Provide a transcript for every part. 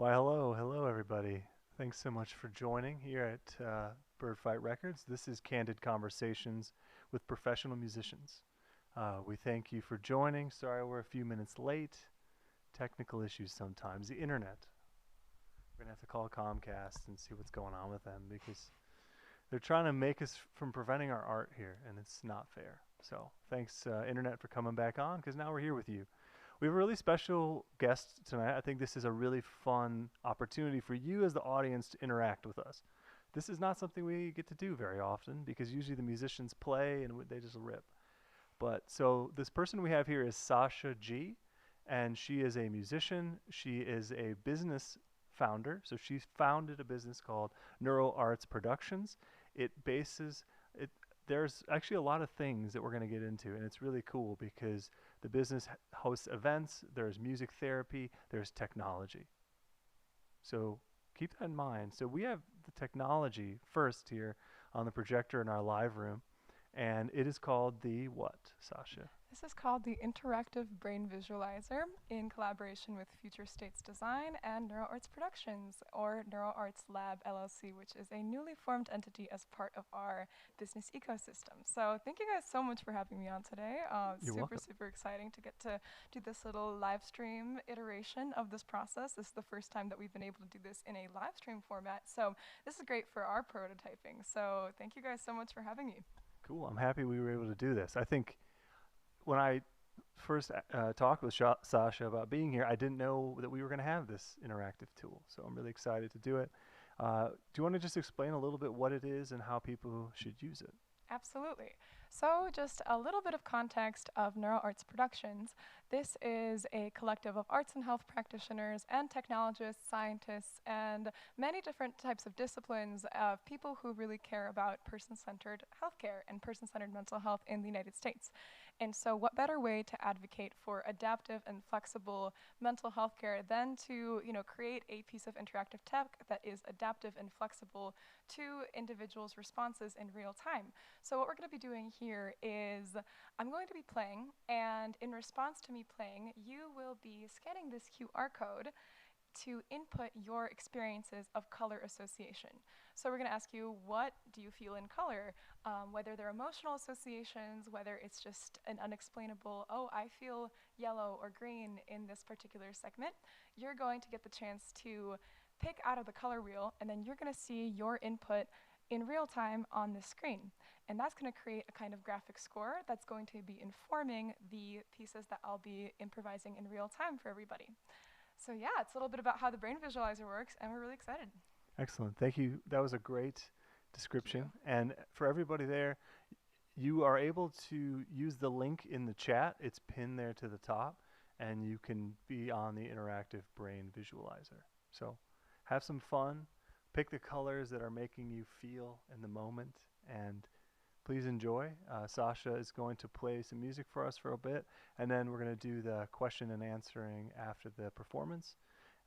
Why, hello, everybody. Thanks so much for joining here at Bird Fight Records. This is Candid Conversations with Professional Musicians. We thank you for joining. Sorry we're a few minutes late. Technical issues sometimes. The internet. We're going to have to call Comcast and see what's going on with them because they're trying to make us from preventing our art here, and it's not fair. So thanks, internet, for coming back on because now we're here with you. We have a really special guest tonight. I think this is a really fun opportunity for you as the audience to interact with us. This is not something we get to do very often because usually the musicians play and they just rip. But so this person we have here is Sasha G, and she is a musician. She is a business founder. So she's founded a business called Neuro Productions. It bases it. There's actually a lot of things that we're going to get into, and it's really cool because the business hosts events, there's music therapy, there's technology. So keep that in mind. So we have the technology first here on the projector in our live room, and it is called the what, Sasha? This is called the Interactive Brain Visualizer in collaboration with Future States Design and NeuroArts Productions, or NeuroArts Lab LLC, which is a newly formed entity as part of our business ecosystem. So thank you guys so much for having me on today. You're welcome. Super exciting to get to do this little live stream iteration of this process. This is the first time that we've been able to do this in a live stream format. So this is great for our prototyping. So thank you guys so much for having me. Cool. I'm happy we were able to do this. I think when I first talked with Sasha about being here, I didn't know that we were going to have this interactive tool. So I'm really excited to do it. Do you want to just explain a little bit what it is and how people should use it? Absolutely. So just a little bit of context of NeuroArts Productions. This is a collective of arts and health practitioners and technologists, scientists, and many different types of disciplines of people who really care about person-centered healthcare and person-centered mental health in the United States. And so what better way to advocate for adaptive and flexible mental health care than to, create a piece of interactive tech that is adaptive and flexible to individuals' responses in real time. So what we're going to be doing here is I'm going to be playing, and in response to me playing, you will be scanning this QR code to input your experiences of color association. So we're going to ask you, what do you feel in color? Whether they're emotional associations, whether it's just an unexplainable, oh, I feel yellow or green in this particular segment. You're going to get the chance to pick out of the color wheel, and then you're going to see your input in real time on the screen. And that's going to create a kind of graphic score that's going to be informing the pieces that I'll be improvising in real time for everybody. So yeah, it's a little bit about how the brain visualizer works, and we're really excited. Excellent. Thank you. That was a great description. And for everybody there, you are able to use the link in the chat. It's pinned there to the top, and you can be on the interactive brain visualizer. So have some fun. Pick the colors that are making you feel in the moment, and please enjoy. Sasha is going to play some music for us for a bit, and then we're going to do the question and answering after the performance.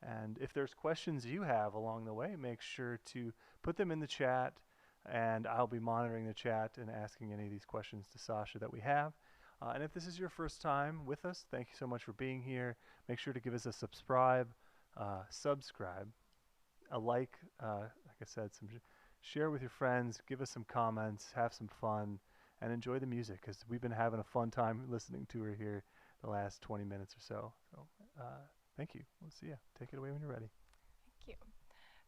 And if there's questions you have along the way, make sure to put them in the chat, and I'll be monitoring the chat and asking any of these questions to Sasha that we have. And if this is your first time with us, thank you so much for being here. Make sure to give us a subscribe, a like I said, share with your friends, give us some comments, have some fun, and enjoy the music because we've been having a fun time listening to her here the last 20 minutes or so. So thank you. We'll see you. Take it away when you're ready. Thank you.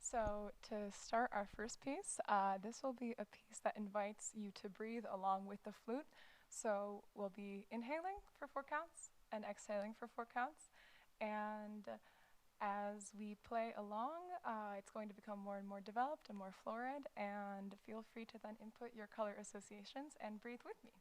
So to start our first piece, this will be a piece that invites you to breathe along with the flute. So we'll be inhaling for 4 counts and exhaling for 4 counts. And as we play along, it's going to become more and more developed and more florid. And feel free to then input your color associations and breathe with me.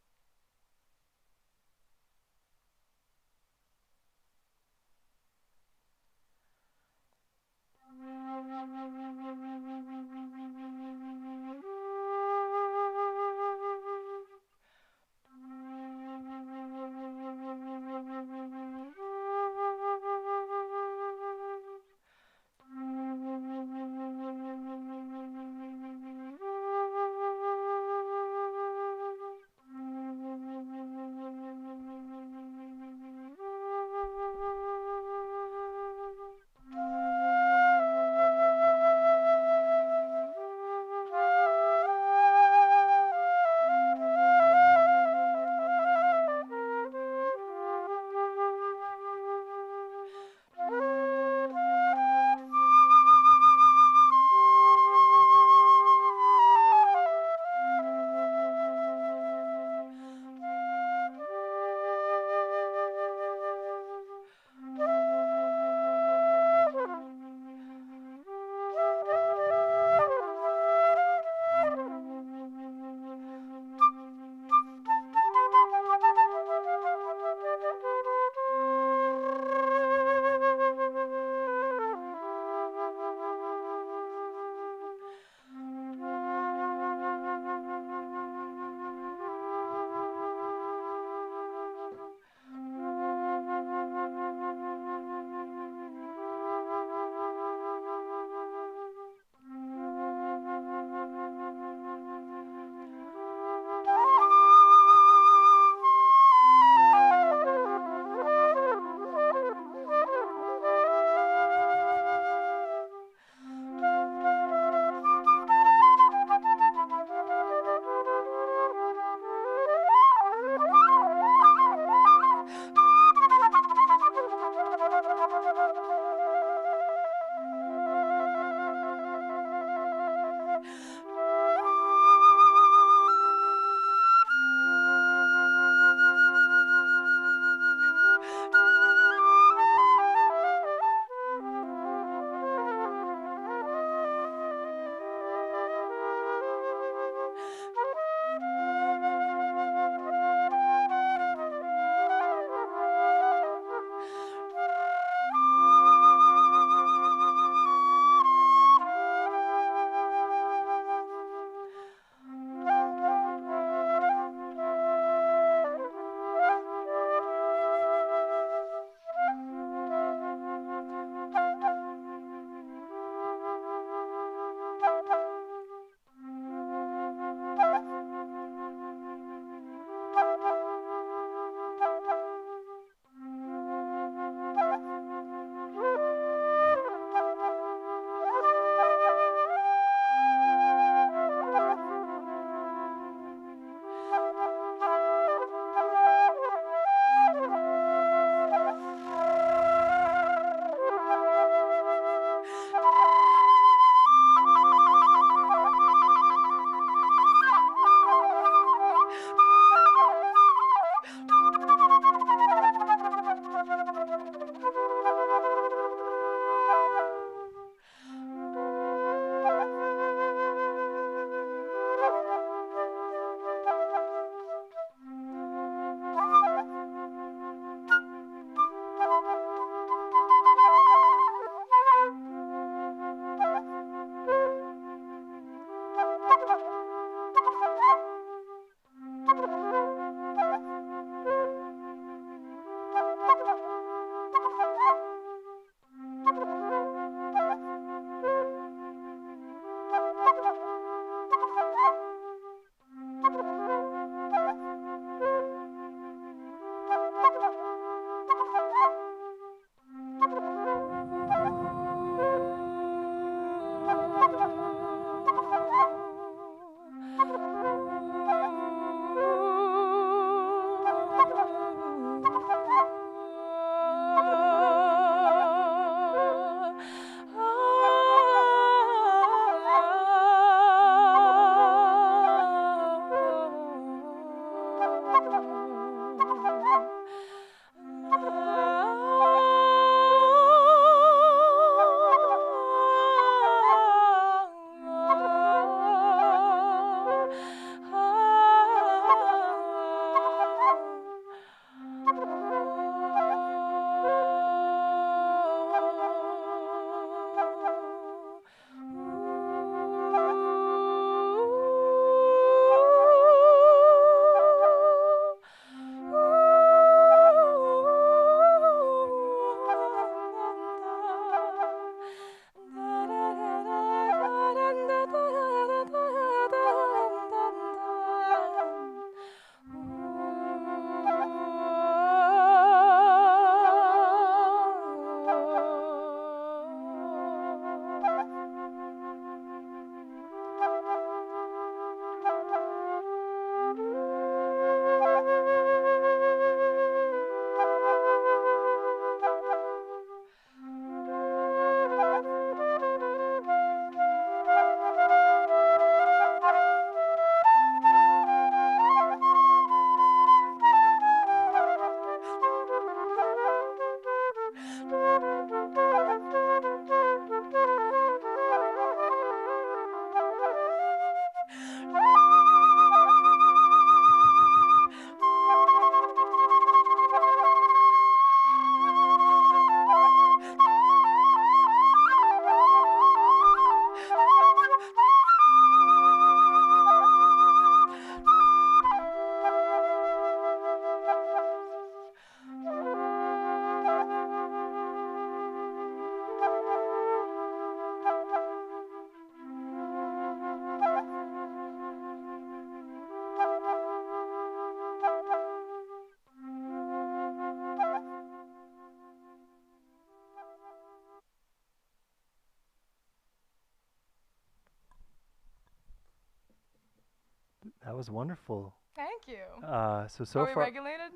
That was wonderful. Thank you. So Are we far, regulated?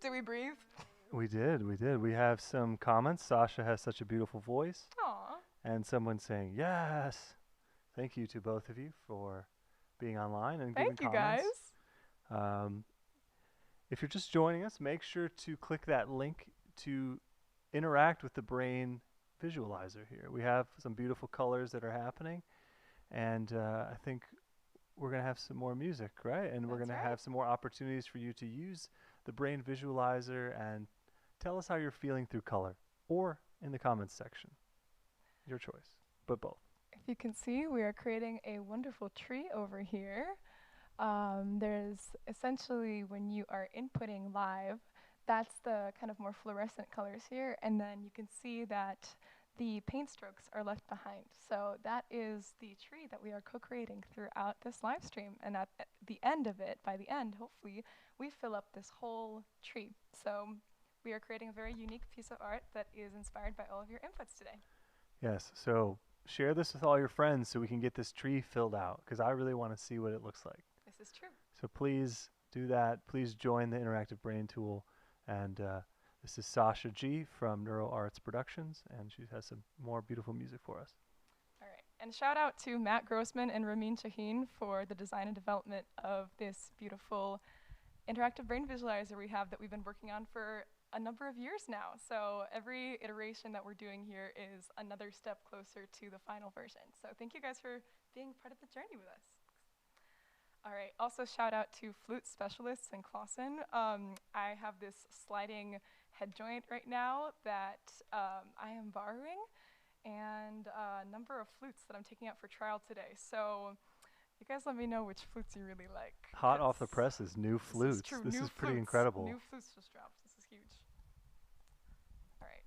Do we breathe? we did. We have some comments. Sasha has such a beautiful voice, Aw. and someone saying yes. Thank you to both of you for being online and giving Thank you, guys. comments. Um, if you're just joining us, make sure to click that link to interact with the brain visualizer here. We have some beautiful colors that are happening, and I think we're going to have some more music, right? And we're That's going to right. have some more opportunities for you to use the brain visualizer and tell us how you're feeling through color, or in the comments section. Your choice, but both. If you can see, we are creating a wonderful tree over here. There's essentially, when you are inputting live, that's the kind of more fluorescent colors here, and then you can see that the paint strokes are left behind. So that is the tree that we are co-creating throughout this live stream, and at the end of it, by the end, hopefully, we fill up this whole tree. So we are creating a very unique piece of art that is inspired by all of your inputs today. Yes, so share this with all your friends so we can get this tree filled out, because I really want to see what it looks like. This is true. So please do that. Please join the Interactive Brain Tool. And this is Sasha G from Neuro Arts Productions, and she has some more beautiful music for us. All right. And shout out to Matt Grossman and Ramin Shaheen for the design and development of this beautiful interactive brain visualizer we have that we've been working on for a number of years now. So every iteration that we're doing here is another step closer to the final version. So thank you guys for being part of the journey with us. All right, also shout out to Flute Specialists in Clawson. I have this sliding head joint right now that I am borrowing, and a number of flutes that I'm taking out for trial today. So you guys let me know which flutes you really like. Hot off the presses, new flutes. This is true. This New is pretty flutes. incredible. New flutes just dropped. This is huge. All right.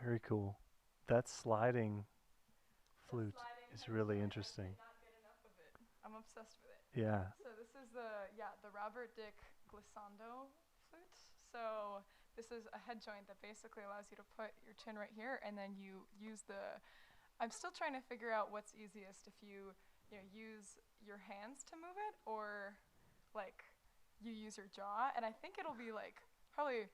Very cool. That sliding The flute sliding is really percussion, I interesting. cannot get enough of it. I'm obsessed with it. Yeah. So this is the Robert Dick glissando flute. So this is a head joint that basically allows you to put your chin right here, and then you use the. I'm still trying to figure out what's easiest if you know use your hands to move it or like you use your jaw, and I think it'll be like probably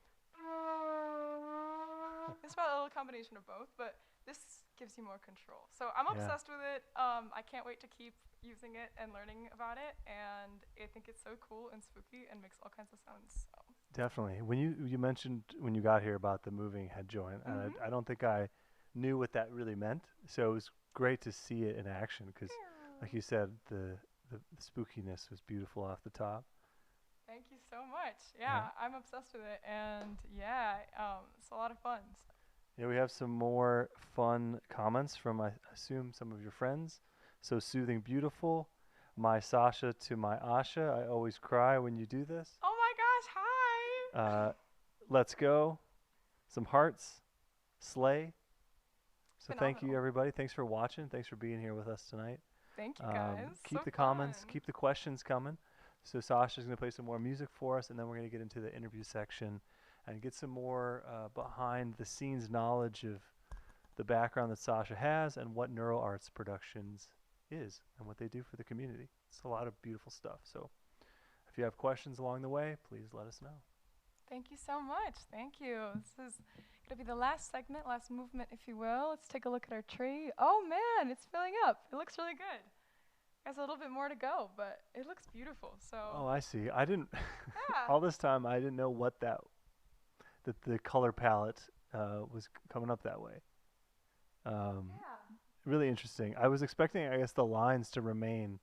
it's probably a little combination of both, but this gives you more control. So I'm Yeah. obsessed with it. I can't wait to keep using it and learning about it, and I think it's so cool and spooky and makes all kinds of sounds. So. Definitely. When you mentioned when you got here about the moving head joint, and Mhm. I don't think I knew what that really meant. So it was great to see it in action because, like you said, the spookiness was beautiful off the top. Thank you so much. Yeah. Yeah, I'm obsessed with it, and yeah, it's a lot of fun. So. Yeah, we have some more fun comments from I assume some of your friends. So soothing, beautiful. My Sasha to my Asha. I always cry when you do this. Oh my gosh! Hi. Uh, let's go. Some hearts. Slay. So thank you Phenomenal. everybody. Thanks for watching. Thanks for being here with us tonight. Thank you guys. So Keep the comments, fun. keep the questions coming. So Sasha's going to play some more music for us, and then we're going to get into the interview section and get some more behind the scenes knowledge of the background that Sasha has and what Neuro Arts Productions is and what they do for the community. It's a lot of beautiful stuff. So if you have questions along the way, please let us know. Thank you so much. Thank you. This is going to be the last segment, last movement, if you will. Let's take a look at our tree. Oh man, it's filling up. It looks really good. There's a little bit more to go, but it looks beautiful. So. Oh, I see. I didn't. Yeah. All this time, I didn't know that the color palette was coming up that way. Yeah. Really interesting. I was expecting, I guess, the lines to remain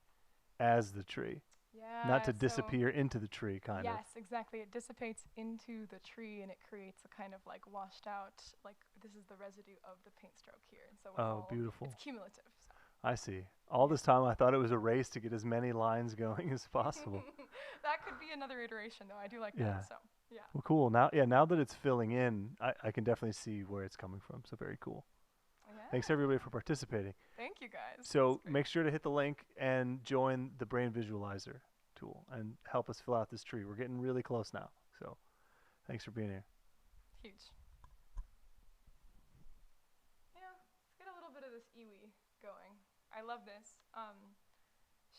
as the tree, Yeah. not to so disappear into the tree, kind of. Yes, exactly. It dissipates into the tree and it creates a kind of like washed out, like this is the residue of the paint stroke here. And so Oh, beautiful. It's cumulative. So. I see. All this time, I thought it was a race to get as many lines going as possible. That could be another iteration, though. I do like Yeah. that. So, yeah. Well, cool. Now that it's filling in, I can definitely see where it's coming from. So very cool. Yeah. Thanks everybody for participating. Thank you, guys. So make sure to hit the link and join the Brain Visualizer tool and help us fill out this tree. We're getting really close now. So thanks for being here. Huge. Yeah, let's get a little bit of this iwi going. I love this.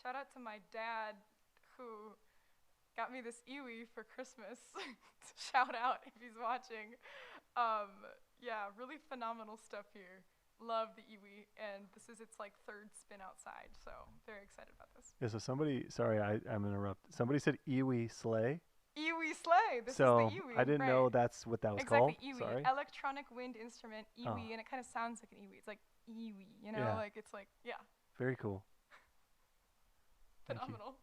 Shout out to my dad who got me this iwi for Christmas. Shout out if he's watching. Yeah, really phenomenal stuff here. Love the iwi, and this is its like third spin outside, so very excited about this. Yeah, so somebody, sorry, I'm interrupted. Somebody said iwi sleigh. Iwi sleigh. This So is the iwi. I didn't know that's what that was exactly, called. iwi. Sorry. Electronic wind instrument, iwi, Oh. and it kind of sounds like an iwi. It's like iwi, you know, Yeah. like it's like, yeah, Very cool. Thank you. phenomenal.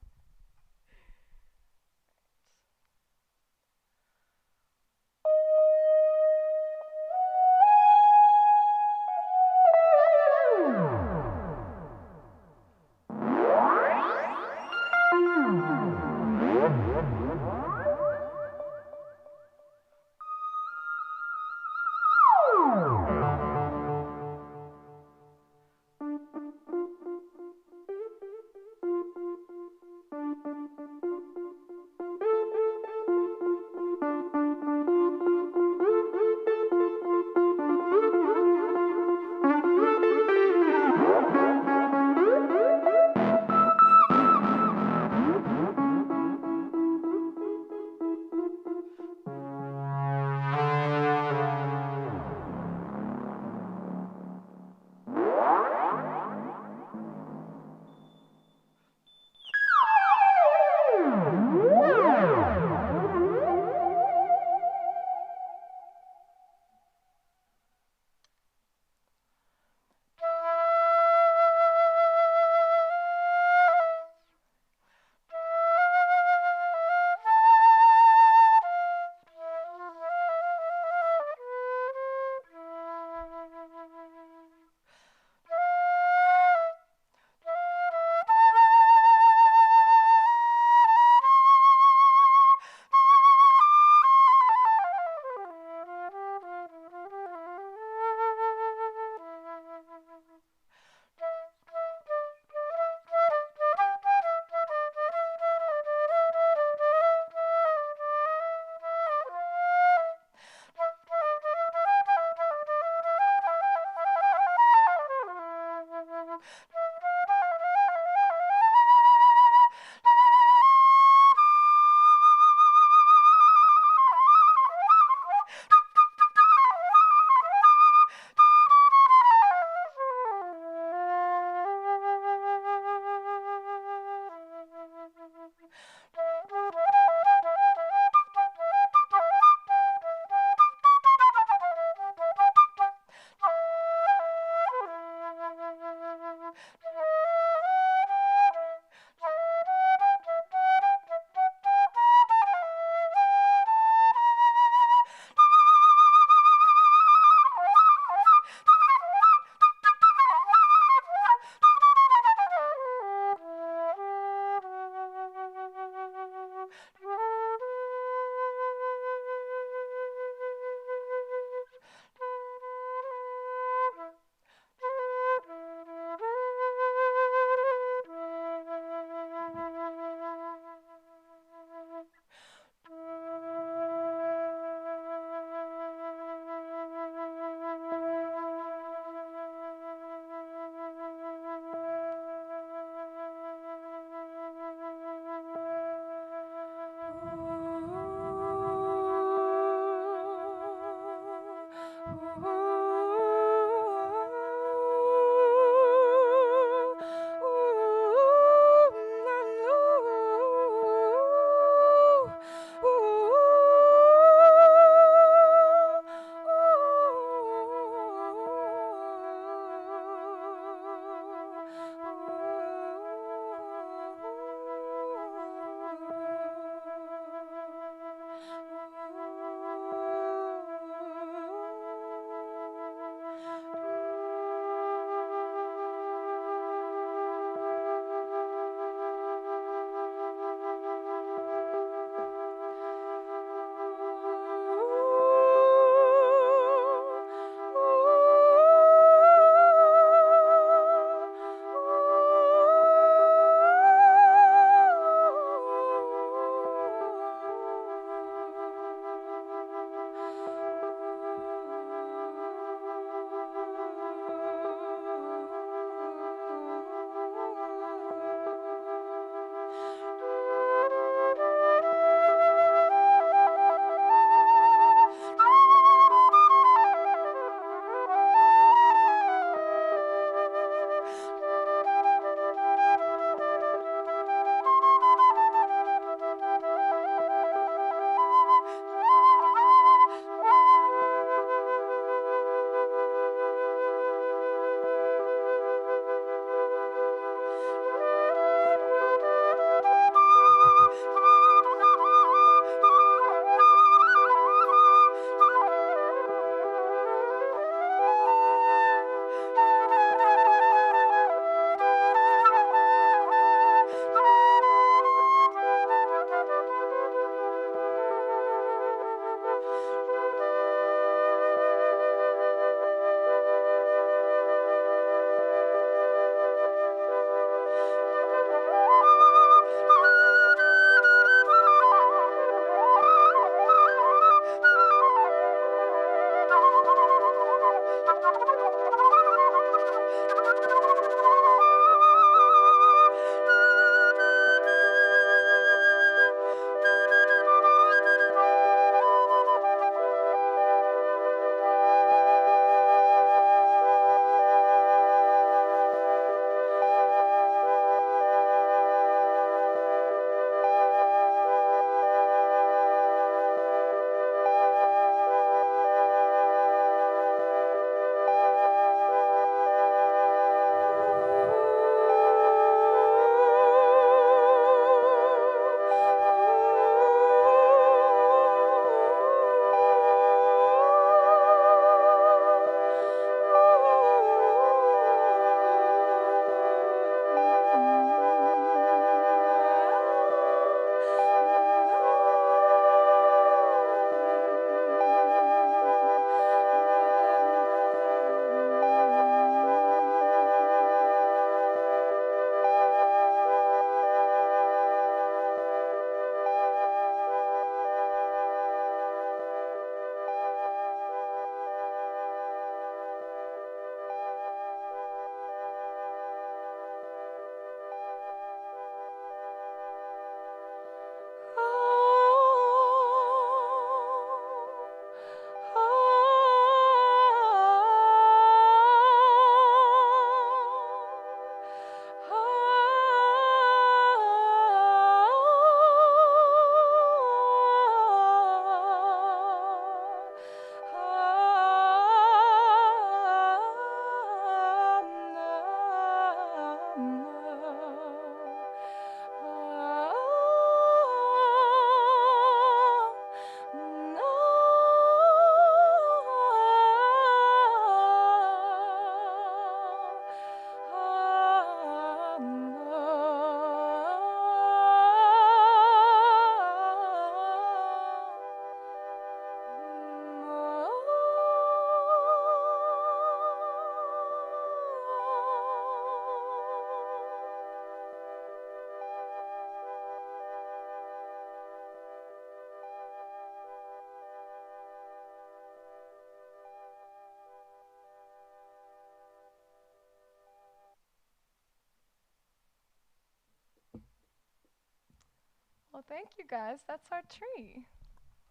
Well, thank you guys. That's our tree.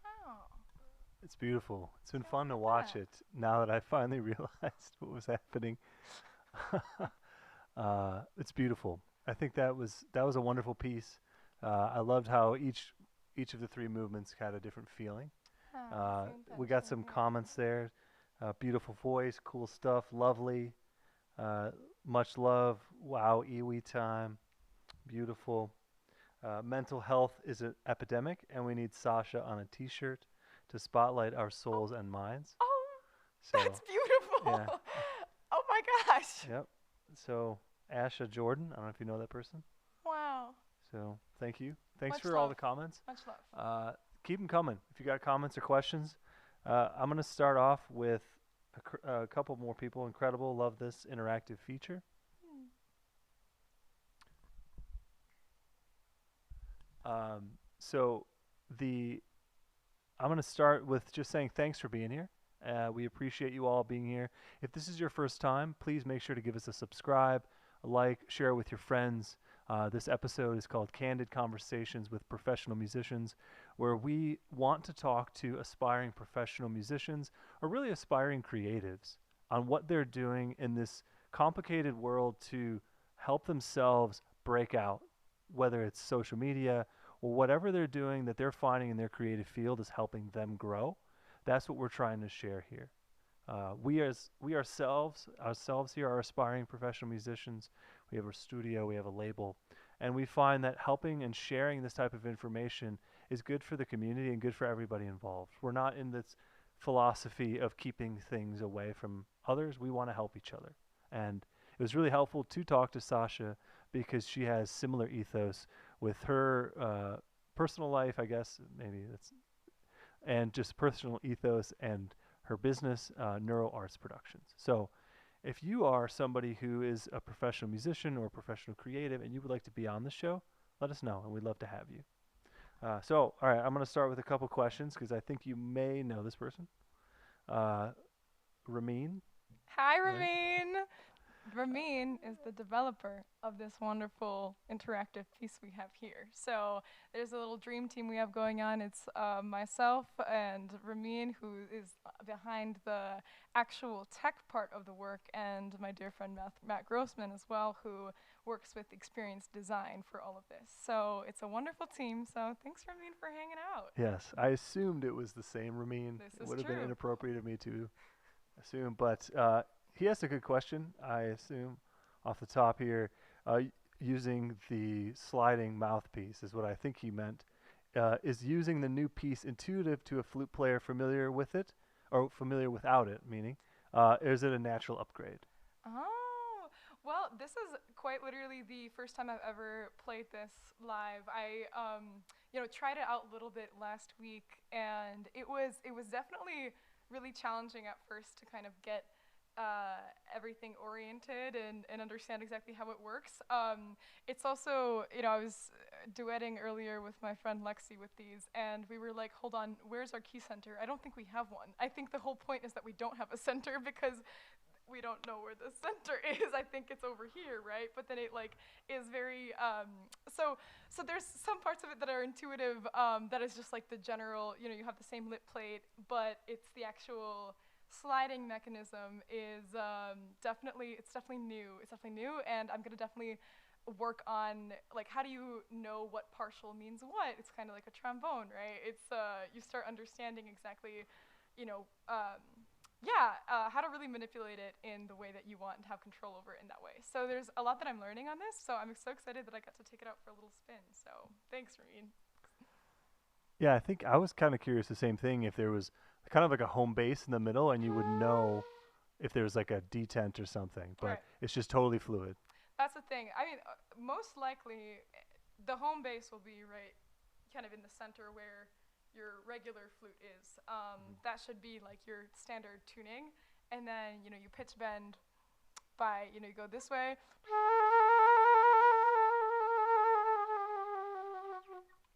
Wow. It's beautiful. It's been Yeah, fun to look at watch that. it now that I finally realized what was happening. It's beautiful. I think that was a wonderful piece. I loved how each of the three movements had a different feeling. Ah, same We got intention. some Yeah. comments there. Beautiful voice, cool stuff, lovely. Uh, Much love. Wow, Iwi time. Beautiful. Mental health is an epidemic, and we need Sasha on a T-shirt to spotlight our Oh, souls and minds. oh, So, that's beautiful. yeah, Oh my gosh. yep. So, Asha Jordan, I don't know if you know that person. Wow. So, thank you. Thanks Much for all love. the comments. Much love. Uh, Keep them coming. If you got comments or questions, I'm going to start off with a couple more people. Incredible. Love this interactive feature. Hmm. So, the I'm going to start with just saying thanks for being here. We appreciate you all being here. If this is your first time, please make sure to give us a subscribe, a like, share with your friends. This episode is called Candid Conversations with Professional Musicians, where we want to talk to aspiring professional musicians or really aspiring creatives on what they're doing in this complicated world to help themselves break out, whether it's social media, or whatever they're doing that they're finding in their creative field is helping them grow. That's what we're trying to share here. We ourselves here are aspiring professional musicians. We have a studio, we have a label, and we find that helping and sharing this type of information is good for the community and good for everybody involved. We're not in this philosophy of keeping things away from others. We want to help each other. And it was really helpful to talk to Sasha because she has similar ethos with her personal life, I guess, maybe that's, and just personal ethos and her business, Neuro Productions. So if you are somebody who is a professional musician or a professional creative and you would like to be on the show, let us know and we'd love to have you. All right, I'm going to start with a couple questions because I think you may know this person. Uh, Ramin, Hi, right? Ramin. Ramin is the developer of this wonderful interactive piece we have here. So there's a little dream team we have going on. It's myself and Ramin, who is behind the actual tech part of the work, and my dear friend Matt Grossman as well, who works with experience design for all of this. So it's a wonderful team. So thanks, Ramin, for hanging out. Yes, I assumed it was the same Ramin. This It is would have been true. inappropriate of me to assume, but he asked a good question, I assume, off the top here. Using the sliding mouthpiece is what I think he meant. Is using the new piece intuitive to a flute player familiar with it, or familiar without it, meaning? Is it a natural upgrade? Oh, well, this is quite literally the first time I've ever played this live. Tried it out a little bit last week, and it was definitely really challenging at first to kind of get everything oriented and understand exactly how it works. It's also, I was duetting earlier with my friend Lexi with these, and we were like, hold on, where's our key center? I don't think we have one. I think the whole point is that we don't have a center because we don't know where the center is. I think it's over here, right? But then it like is very so there's some parts of it that are intuitive, that is just like the general, you have the same lip plate, but it's the actual sliding mechanism is definitely new. It's definitely new, and I'm gonna definitely work on like how do you know what partial means what. It's kind of like a trombone, right? It's you start understanding exactly, you know, how to really manipulate it in the way that you want and have control over it in that way. So there's a lot that I'm learning on this. So I'm so excited that I got to take it out for a little spin. So thanks, Ramin. Yeah, I think I was kind of curious the same thing if there was kind of like a home base in the middle and you would know if there was like a detent or something, but Right. it's just totally fluid. That's the thing. I mean, most likely, the home base will be right, kind of in the center where your regular flute is. That should be like your standard tuning, and then you pitch bend by you go this way,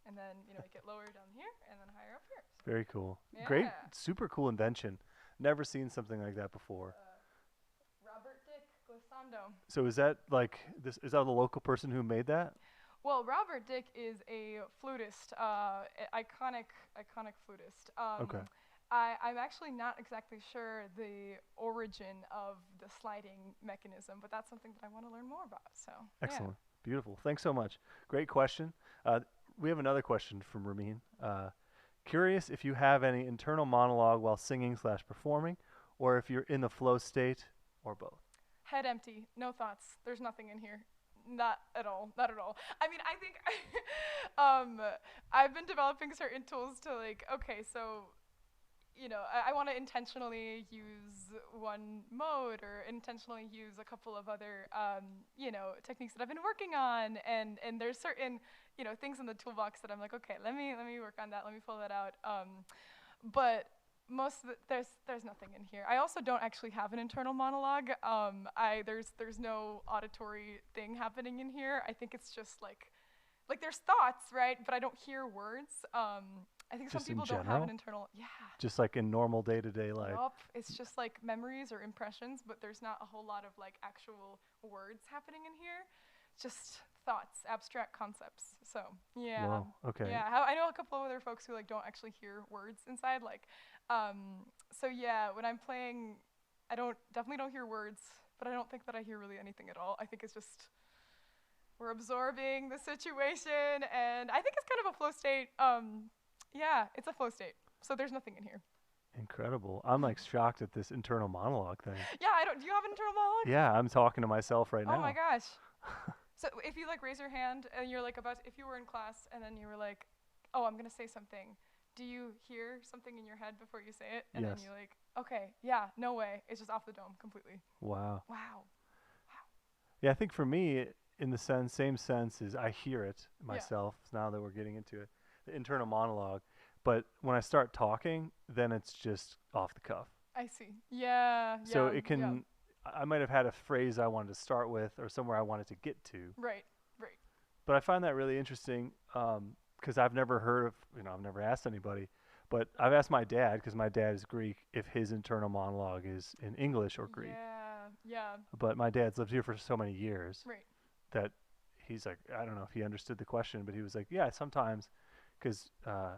and then you get lower down here, and then higher up here. Very cool. So, Great, yeah. super cool invention. Never seen something like that before. Robert Dick Glissando. So is that like this? Is that the local person who made that? Well, Robert Dick is a flutist, iconic flutist. Okay. I'm actually not exactly sure the origin of the sliding mechanism, but that's something that I want to learn more about. So, yeah. Excellent. Beautiful. Thanks so much. Great question. We have another question from Ramin. Curious if you have any internal monologue while singing slash performing, or if you're in the flow state, or both. Head empty, no thoughts. There's nothing in here. Not at all. Not at all. I mean, I think um, I've been developing certain tools to like, okay, so I want to intentionally use one mode or intentionally use a couple of other, techniques that I've been working on, and there's certain, things in the toolbox that I'm like, okay, let me work on that, let me pull that out. But most of there's nothing in here. I also don't actually have an internal monologue. There's no auditory thing happening in here. I think it's just like there's thoughts, right? But I don't hear words. I think some Just in people don't have an general, internal. Yeah. just like in normal day to day life. Yup. It's just like memories or impressions, but there's not a whole lot of like actual words happening in here. Just thoughts, abstract concepts. So yeah, Whoa. Okay. yeah. I know a couple of other folks who like don't actually hear words inside. So yeah, when I'm playing, I definitely don't hear words, but I don't think that I hear really anything at all. I think it's just we're absorbing the situation, and I think it's kind of a flow state. Yeah, it's a flow state. So there's nothing in here. Incredible. I'm like shocked at this internal monologue thing. Yeah, I don't. Do you have an internal monologue? Yeah, I'm talking to myself right Oh my now. gosh. So if you like raise your hand and you're like if you were in class and then you were like, oh, I'm gonna say something. Do you hear something in your head before you say it? And then Yes. you're like, okay, yeah, no way. It's just off the dome completely. Wow. Wow. Yeah, I think for me, in the same sense is I hear it Yeah. myself. Now that we're getting into it, the internal monologue. But when I start talking, then it's just off the cuff. I see. Yeah. So Yeah. it Yeah. can, I might have had a phrase I wanted to start with or somewhere I wanted to get to. Right. Right. But I find that really interesting because I've never heard of, I've never asked anybody, but I've asked my dad because my dad is Greek if his internal monologue is in English or Greek. Yeah. Yeah. But my dad's lived here for so many years Right. that he's like, I don't know if he understood the question, but he was like, yeah, sometimes, because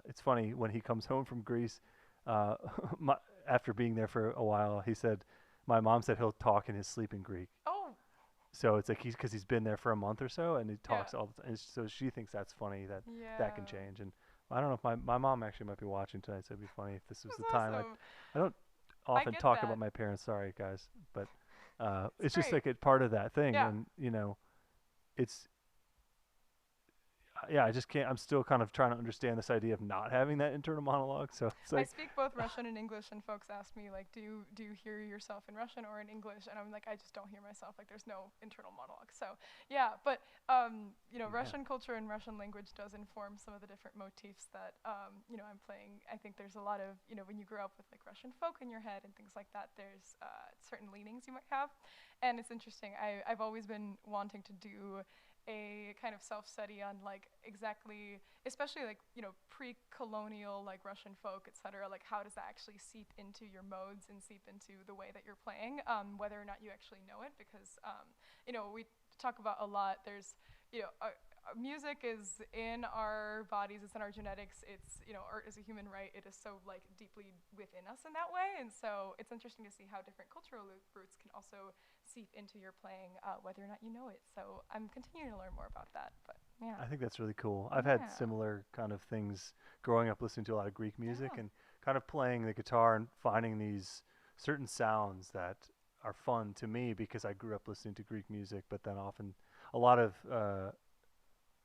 it's funny when he comes home from Greece, uh, my, after being there for a while, he said, my mom said he'll talk in his sleep in Greek. Oh. So it's like because he's been there for a month or so and he Yeah. talks all the time. And so she thinks that's funny that can Yeah. change. And I don't know if my mom actually might be watching tonight, so it'd be funny if this was the That's time. awesome. I don't I often get talk that. about my parents. Sorry, guys, but It's it's just great. like a part of that thing. Yeah. And it's yeah, I just can't. I'm still kind of trying to understand this idea of not having that internal monologue. So it's I like, speak both Russian and English, and folks ask me like, do you hear yourself in Russian or in English? And I'm like, I just don't hear myself. Like, there's no internal monologue. So yeah, but yeah, Russian culture and Russian language does inform some of the different motifs that I'm playing. I think there's a lot of when you grow up with like Russian folk in your head and things like that, there's certain leanings you might have, and it's interesting. I've always been wanting to do a kind of self-study on like exactly, especially like pre-colonial like Russian folk, etc. Like how does that actually seep into your modes and seep into the way that you're playing, whether or not you actually know it, because we talk about a lot. There's music is in our bodies, it's in our genetics, it's art is a human right, it is so like deeply within us in that way, and so it's interesting to see how different cultural roots can also seep into your playing, whether or not you know it. So I'm continuing to learn more about that, but yeah. I think that's really cool. I've had Yeah. similar kind of things growing up listening to a lot of Greek music Yeah. and kind of playing the guitar and finding these certain sounds that are fun to me because I grew up listening to Greek music, but then often a lot of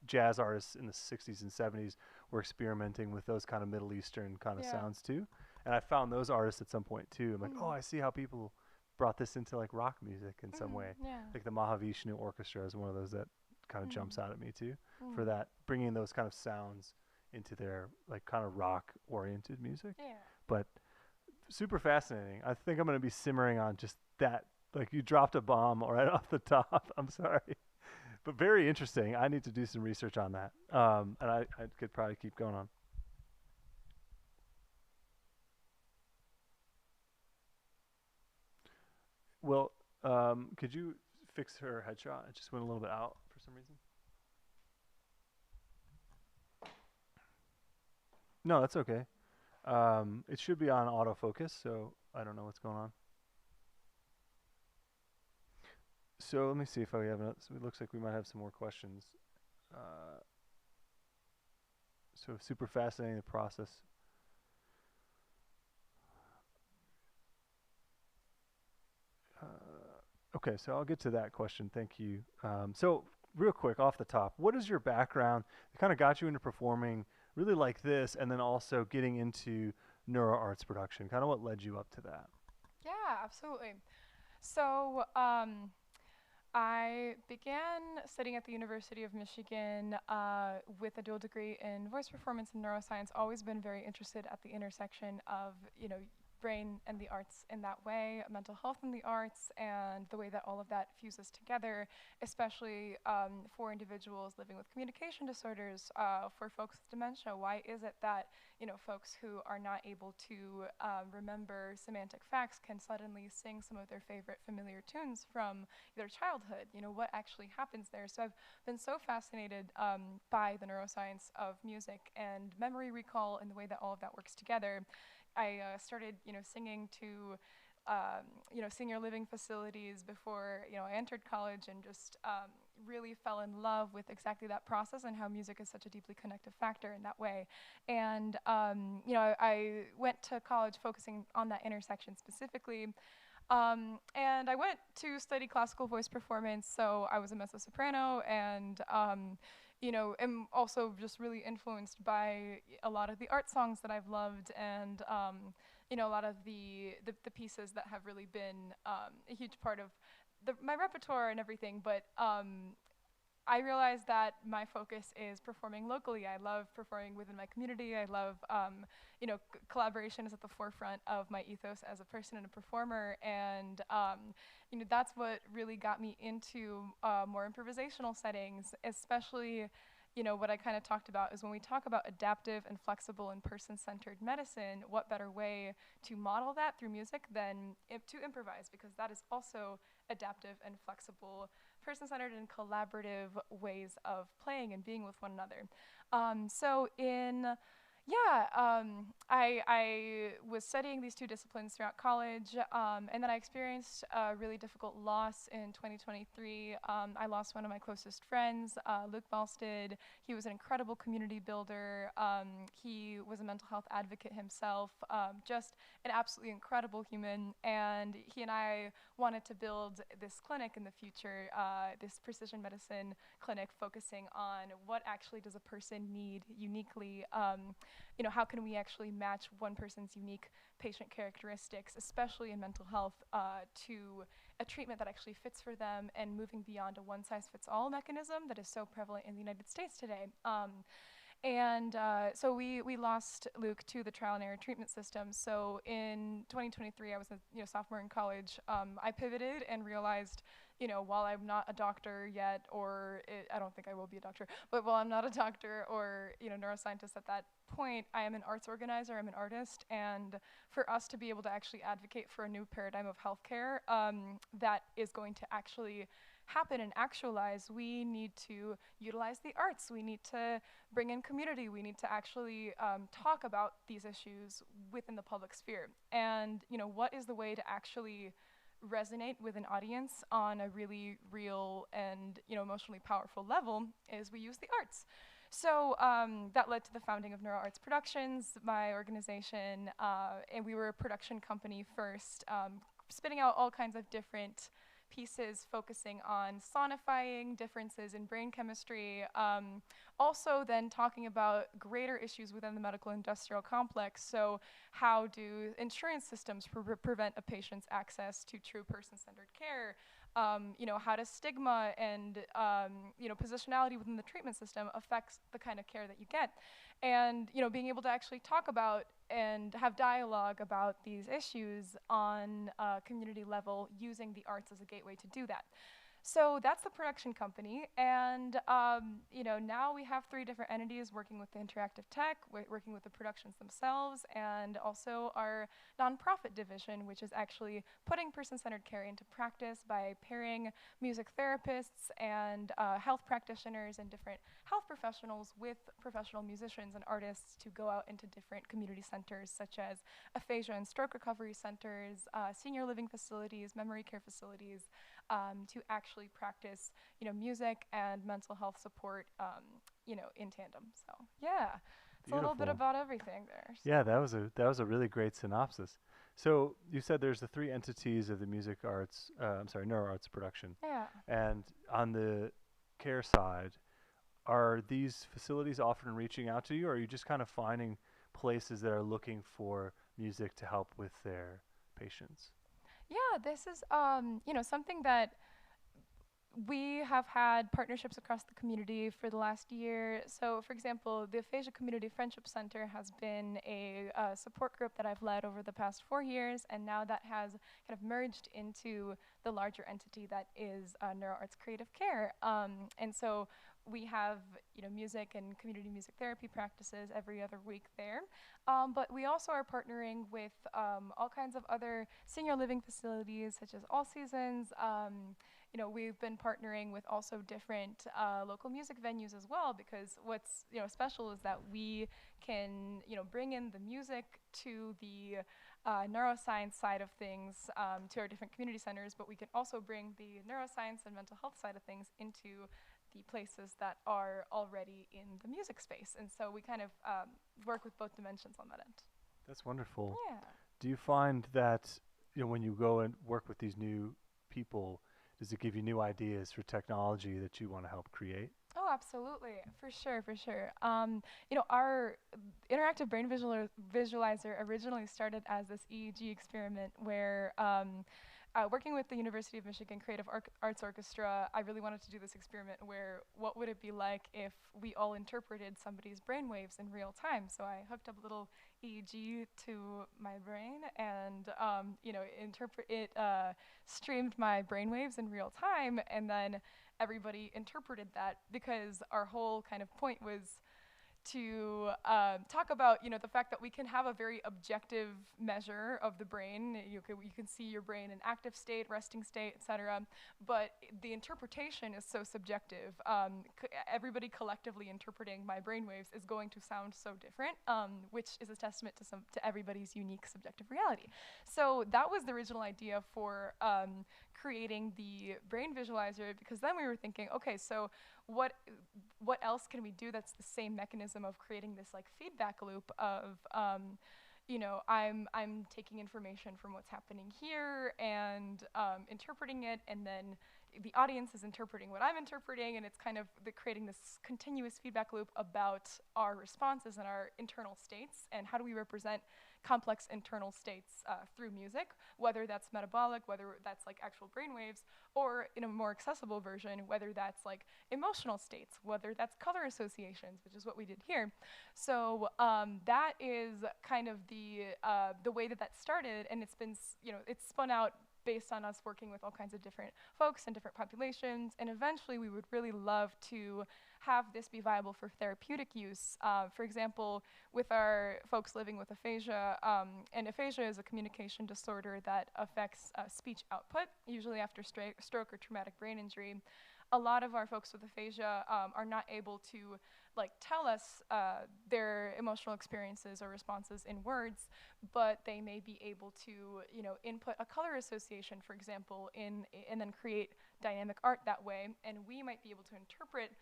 jazz artists in the 60s and 70s were experimenting with those kind of Middle Eastern kind of Yeah. sounds too. And I found those artists at some point too. I'm like, oh, Mhm. I see how people brought this into like rock music in some way. Yeah. Like the Mahavishnu Orchestra is one of those that kind of jumps Mm. out at me too for Mm. that, bringing those kind of sounds into their like kind of rock oriented music. Yeah. But super fascinating. I think I'm going to be simmering on just that. Like you dropped a bomb right off the top. I'm sorry. But very interesting. I need to do some research on that. And I could probably keep going on. Well, could you fix her headshot? It just went a little bit out for some reason. No, that's okay. It should be on autofocus, so I don't know what's going on. So let me see if I have. So it looks like we might have some more questions. Uh, so super fascinating the process. Okay, so I'll get to that question. Thank you. So real quick off the top, what is your background that kind of got you into performing really like this, and then also getting into neuro arts production? Kind of what led you up to that? Yeah, absolutely. So, I began studying at the University of Michigan with a dual degree in voice performance and neuroscience. Always been very interested at the intersection of, brain and the arts in that way, mental health and the arts, and the way that all of that fuses together, especially for individuals living with communication disorders, for folks with dementia. Why is it that folks who are not able to remember semantic facts can suddenly sing some of their favorite familiar tunes from their childhood? What actually happens there? So I've been so fascinated by the neuroscience of music and memory recall and the way that all of that works together. I started, singing to, senior living facilities before, I entered college, and just really fell in love with exactly that process and how music is such a deeply connective factor in that way. And, I went to college focusing on that intersection specifically. And I went to study classical voice performance, so I was a mezzo soprano, and am also just really influenced by a lot of the art songs that I've loved, and a lot of the pieces that have really been a huge part of my repertoire and everything. But I realized that my focus is performing locally. I love performing within my community. I love, collaboration is at the forefront of my ethos as a person and a performer. And, that's what really got me into more improvisational settings, especially, what I kind of talked about is when we talk about adaptive and flexible and person-centered medicine, what better way to model that through music than to improvise, because that is also adaptive and flexible, person-centered and collaborative ways of playing and being with one another. So in yeah, I was studying these two disciplines throughout college, and then I experienced a really difficult loss in 2023. I lost one of my closest friends, Luke Balsted. He was an incredible community builder. He was a mental health advocate himself, just an absolutely incredible human. And he and I wanted to build this clinic in the future, this precision medicine clinic focusing on what actually does a person need uniquely. How can we actually match one person's unique patient characteristics, especially in mental health, to a treatment that actually fits for them, and moving beyond a one-size-fits-all mechanism that is so prevalent in the United States today. So we lost Luke to the trial and error treatment system. So in 2023, I was a sophomore in college. I pivoted and realized, while I'm not a doctor yet, I don't think I will be a doctor, but while I'm not a doctor or neuroscientist at that point, I am an arts organizer. I'm an artist, and for us to be able to actually advocate for a new paradigm of healthcare that is going to actually happen and actualize, we need to utilize the arts. We need to bring in community. We need to actually talk about these issues within the public sphere. And what is the way to actually resonate with an audience on a really real and emotionally powerful level is we use the arts. So that led to the founding of Neuro Arts Productions, my organization, and we were a production company first, spitting out all kinds of different pieces focusing on sonifying differences in brain chemistry, also then talking about greater issues within the medical industrial complex. So how do insurance systems prevent a patient's access to true person-centered care? How does stigma and positionality within the treatment system affects the kind of care that you get? And being able to actually talk about and have dialogue about these issues on a community level, using the arts as a gateway to do that. So that's the production company, and now we have three different entities working with the interactive tech, working with the productions themselves, and also our nonprofit division, which is actually putting person-centered care into practice by pairing music therapists and health practitioners and different health professionals with professional musicians and artists to go out into different community centers, such as aphasia and stroke recovery centers, senior living facilities, memory care facilities, to actually practice, music and mental health support, in tandem. So yeah, it's a little bit Beautiful. about everything there. Yeah, that was a really great synopsis. So you said there's the three entities of the music arts, I'm sorry, neuro arts production, Yeah. and on the care side, are these facilities often reaching out to you, or are you just kind of finding places that are looking for music to help with their patients? Yeah, this is something that we have had partnerships across the community for the last year. So, for example, the Aphasia Community Friendship Center has been a support group that I've led over the past 4 years, and now that has kind of merged into the larger entity that is NeuroArts Creative Care. And so we have, music and community music therapy practices every other week there. But we also are partnering with all kinds of other senior living facilities, such as All Seasons. We've been partnering with also different local music venues as well, because what's special is that we can bring in the music to the neuroscience side of things, to our different community centers, but we can also bring the neuroscience and mental health side of things into the places that are already in the music space, and so we kind of work with both dimensions on that end. That's wonderful. Yeah. Do you find that when you go and work with these new people, does it give you new ideas for technology that you want to help create? Oh, absolutely, for sure, for sure. Our interactive brain visualizer originally started as this EEG experiment where, working with the University of Michigan Creative Arts Orchestra, I really wanted to do this experiment where what would it be like if we all interpreted somebody's brain waves in real time. So I hooked up a little EEG to my brain and, interpret it, streamed my brain waves in real time, and then everybody interpreted that, because our whole kind of point was to talk about the fact that we can have a very objective measure of the brain. You can see your brain in active state, resting state, etc. But the interpretation is so subjective. Everybody collectively interpreting my brainwaves is going to sound so different, which is a testament to everybody's unique subjective reality. So that was the original idea for creating the brain visualizer, because then we were thinking, okay, so what what else can we do that's the same mechanism of creating this like feedback loop of I'm taking information from what's happening here and interpreting it, and then the audience is interpreting what I'm interpreting, and it's kind of creating this continuous feedback loop about our responses and our internal states, and how do we represent complex internal states through music, whether that's metabolic, whether that's like actual brainwaves, or in a more accessible version, whether that's like emotional states, whether that's color associations, which is what we did here. So that is kind of the way that started, and it's spun out based on us working with all kinds of different folks and different populations, and eventually we would really love to have this be viable for therapeutic use. For example, with our folks living with aphasia, and aphasia is a communication disorder that affects speech output, usually after stroke or traumatic brain injury. A lot of our folks with aphasia are not able to tell us their emotional experiences or responses in words, but they may be able to input a color association, for example, and then create dynamic art that way, and we might be able to interpret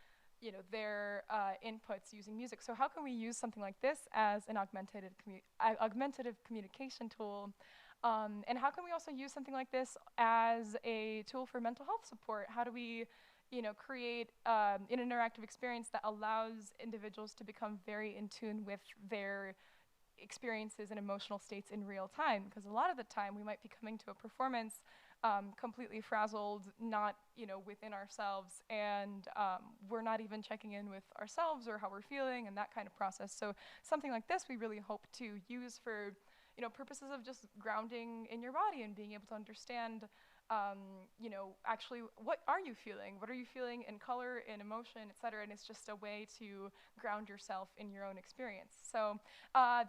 their inputs using music. So how can we use something like this as an augmentative communication tool? And how can we also use something like this as a tool for mental health support? How do we create an interactive experience that allows individuals to become very in tune with their experiences and emotional states in real time? Because a lot of the time we might be coming to a performance completely frazzled, not within ourselves, and we're not even checking in with ourselves or how we're feeling and that kind of process. So something like this we really hope to use for purposes of just grounding in your body and being able to understand um, actually, what are you feeling? What are you feeling in color, in emotion, et cetera? And it's just a way to ground yourself in your own experience. So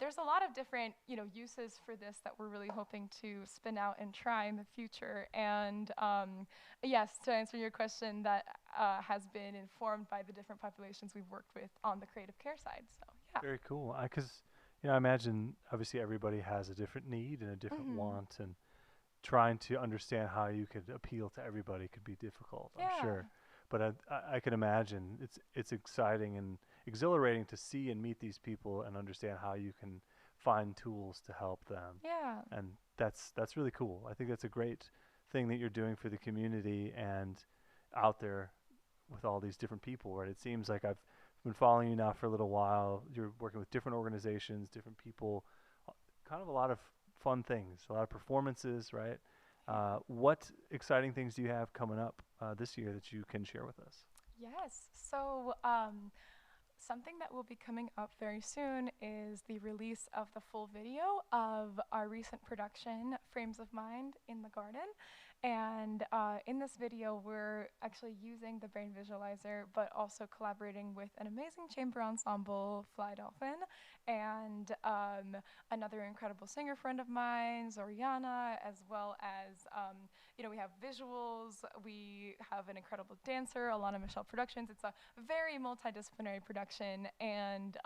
there's a lot of different, uses for this that we're really hoping to spin out and try in the future. And yes, to answer your question, that has been informed by the different populations we've worked with on the creative care side. So yeah. Very cool. Because I imagine obviously everybody has a different need and a different Mm-hmm. want, and trying to understand how you could appeal to everybody could be difficult, I'm Yeah. sure. But I can imagine it's exciting and exhilarating to see and meet these people and understand how you can find tools to help them. Yeah. And that's really cool. I think that's a great thing that you're doing for the community and out there with all these different people, right? It seems like I've been following you now for a little while. You're working with different organizations, different people, kind of a lot of fun things, a lot of performances, right? What exciting things do you have coming up this year that you can share with us? Yes. So, something that will be coming up very soon is the release of the full video of our recent production, Frames of Mind in the Garden. And in this video, we're actually using the brain visualizer, but also collaborating with an amazing chamber ensemble, Fly Dolphin, and another incredible singer friend of mine, Zoriana, as well as we have visuals, we have an incredible dancer, Alana Michelle Productions. It's a very multidisciplinary production, and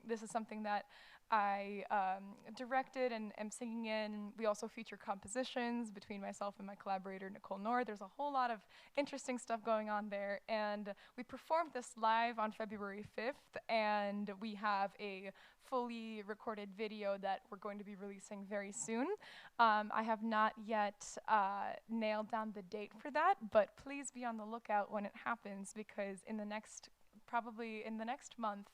this is something that I directed and am singing in. We also feature compositions between myself and my collaborator, Nicole Nord. There's a whole lot of interesting stuff going on there, and we performed this live on February 5th, and we have a fully recorded video that we're going to be releasing very soon. I have not yet nailed down the date for that, but please be on the lookout when it happens, because probably in the next month,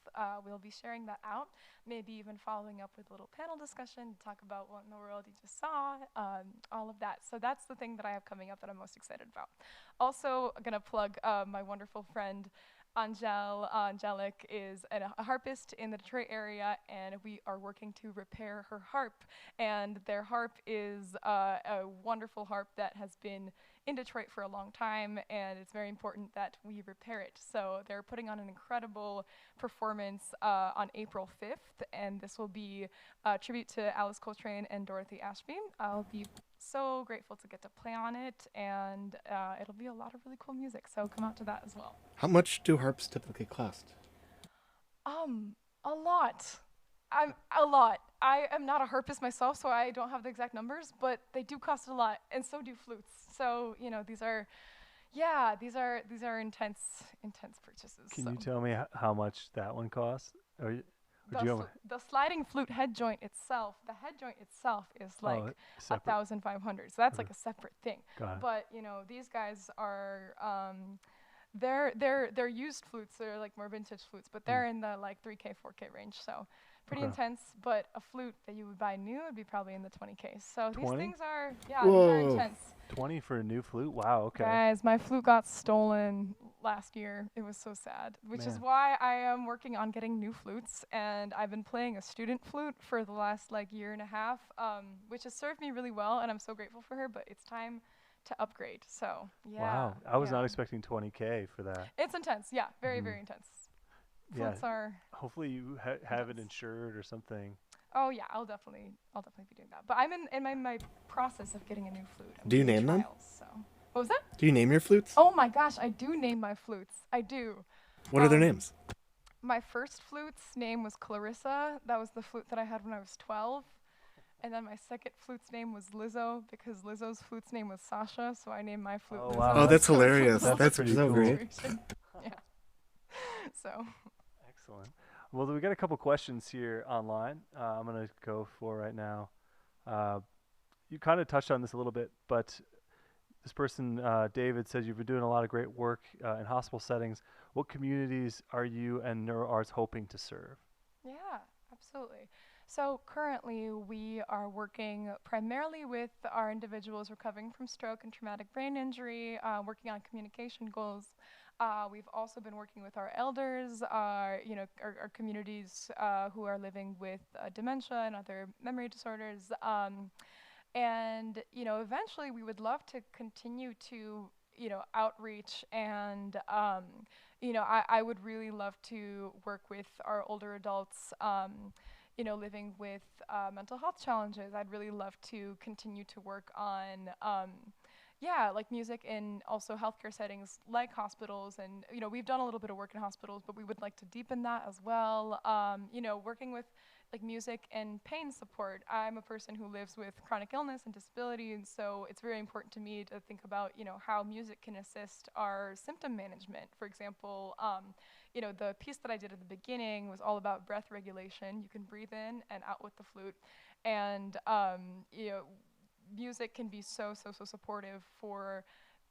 we'll be sharing that out, maybe even following up with a little panel discussion to talk about what in the world you just saw, all of that. So that's the thing that I have coming up that I'm most excited about. Also, I'm going to plug my wonderful friend Angelic is a harpist in the Detroit area, and we are working to repair her harp. And their harp is a wonderful harp that has been in Detroit for a long time, and it's very important that we repair it. So they're putting on an incredible performance on April 5th, and this will be a tribute to Alice Coltrane and Dorothy Ashby. I'll be so grateful to get to play on it, and it'll be a lot of really cool music, so come out to that as well. How much do harps typically cost? A lot. A lot. I am not a harpist myself, so I don't have the exact numbers, but they do cost a lot, and so do flutes. So, these are intense purchases. Can So you tell me how much that one costs? Or do you have the sliding flute head joint itself, the head joint itself is like separate? 1,500. So that's Okay. like a separate thing. Got it. But these guys are they're used flutes. They're like more vintage flutes, but they're in the like 3K, 4K range. So pretty Okay. intense. But a flute that you would buy new would be probably in the 20K. So 20? these things are these are Whoa. intense. 20 for a new flute? Wow, okay. Guys, my flute got stolen last year. It was so sad, which is Man. why I am working on getting new flutes. And I've been playing a student flute for the last like year and a half, which has served me really well, and I'm so grateful for her. But it's time to upgrade. So yeah. Wow. I was yeah. not expecting 20K for that. It's intense. Yeah, very Mhm. very intense. Yeah. Flutes are. Hopefully you have it Intense. insured or something. Oh yeah, I'll definitely be doing that. But I'm in my process of getting a new flute. I'm Do you doing name them? trials, So what was that? Do you name your flutes? Oh my gosh, I do name my flutes. I do. What are their um, names? My first flute's name was Clarissa. That was the flute that I had when I was 12. And then my second flute's name was Lizzo, because Lizzo's flute's name was Sasha, so I named my flute Oh, Lizzo. wow. Oh, that's So it's a hilarious. little That's pretty so cool. great. situation. Yeah. So Excellent. Well, we got a couple questions here online. I'm going to go for right now. You kind of touched on this a little bit, but this person, David, says you've been doing a lot of great work in hospital settings. What communities are you and NeuroArts hoping to serve? yeah, absolutely. So currently we are working primarily with our individuals recovering from stroke and traumatic brain injury, working on communication goals. We've also been working with our elders, our communities who are living with dementia and other memory disorders. And, eventually we would love to continue to, outreach and, I would really love to work with our older adults, living with mental health challenges. I'd really love to continue to work on, like music in also healthcare settings like hospitals. And, we've done a little bit of work in hospitals, but we would like to deepen that as well. Working with like music and pain support. I'm a person who lives with chronic illness and disability, and so it's very important to me to think about, how music can assist our symptom management. For example, the piece that I did at the beginning was all about breath regulation. You can breathe in and out with the flute, and music can be so supportive for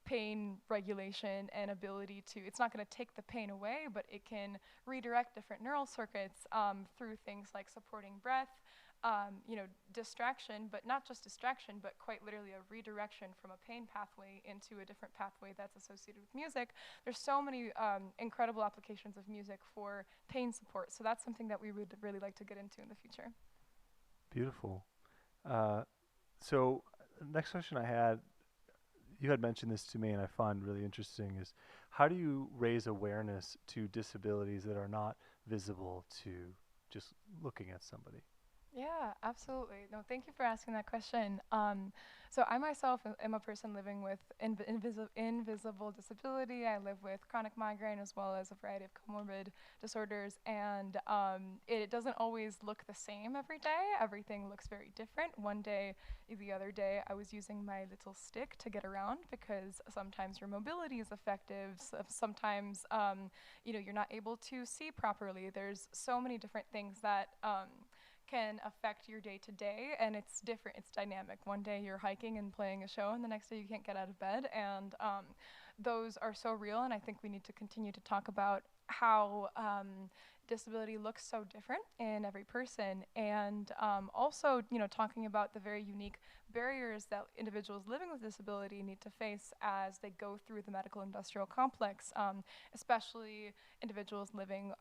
pain regulation and ability to, it's not going to take the pain away, but it can redirect different neural circuits through things like supporting breath, distraction, but not just distraction, but quite literally a redirection from a pain pathway into a different pathway that's associated with music. There's so many incredible applications of music for pain support, so that's something that we would really like to get into in the future. Beautiful. So next question I had, you had mentioned this to me and I find really interesting, is how do you raise awareness to disabilities that are not visible to just looking at somebody? Yeah, absolutely. No, thank you for asking that question. So I myself am a person living with invisible disability. I live with chronic migraine as well as a variety of comorbid disorders, and it doesn't always look the same every day. Everything looks very different. One day, the other day, I was using my little stick to get around because sometimes your mobility is effective. Sometimes, you're not able to see properly. There's so many different things that can affect your day to day, and it's different, it's dynamic. One day you're hiking and playing a show, and the next day you can't get out of bed, and those are so real, and I think we need to continue to talk about how disability looks so different in every person, and also, talking about the very unique barriers that individuals living with disability need to face as they go through the medical industrial complex, especially individuals living,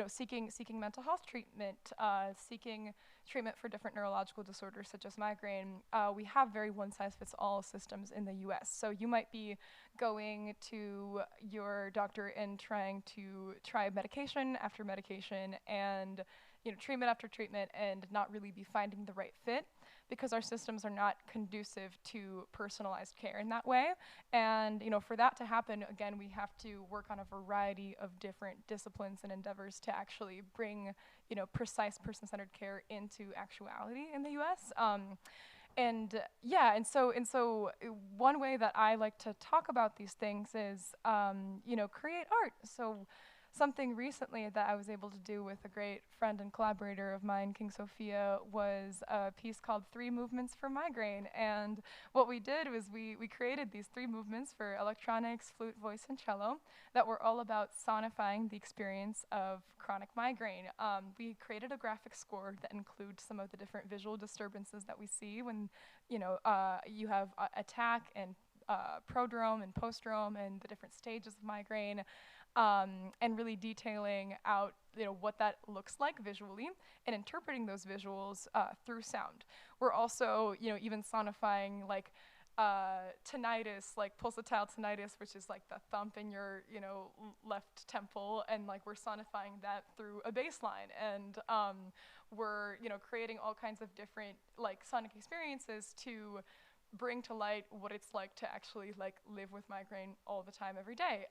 seeking mental health treatment, seeking treatment for different neurological disorders such as migraine. We have very one-size-fits-all systems in the US. So you might be going to your doctor and trying to try medication after medication and treatment after treatment and not really be finding the right fit, because our systems are not conducive to personalized care in that way. And for that to happen, again, we have to work on a variety of different disciplines and endeavors to actually bring precise person-centered care into actuality in the US. And so one way that I like to talk about these things is, create art. So something recently that I was able to do with a great friend and collaborator of mine, King Sophia, was a piece called 3 Movements for Migraine. And what we did was we created these 3 movements for electronics, flute, voice, and cello that were all about sonifying the experience of chronic migraine. We created a graphic score that includes some of the different visual disturbances that we see when you have attack and prodrome and postdrome and the different stages of migraine. And really detailing out, what that looks like visually and interpreting those visuals through sound. We're also, even sonifying like tinnitus, like pulsatile tinnitus, which is like the thump in your, left temple, and like we're sonifying that through a bass line. And we're, creating all kinds of different like sonic experiences to bring to light what it's like to actually like live with migraine all the time every day.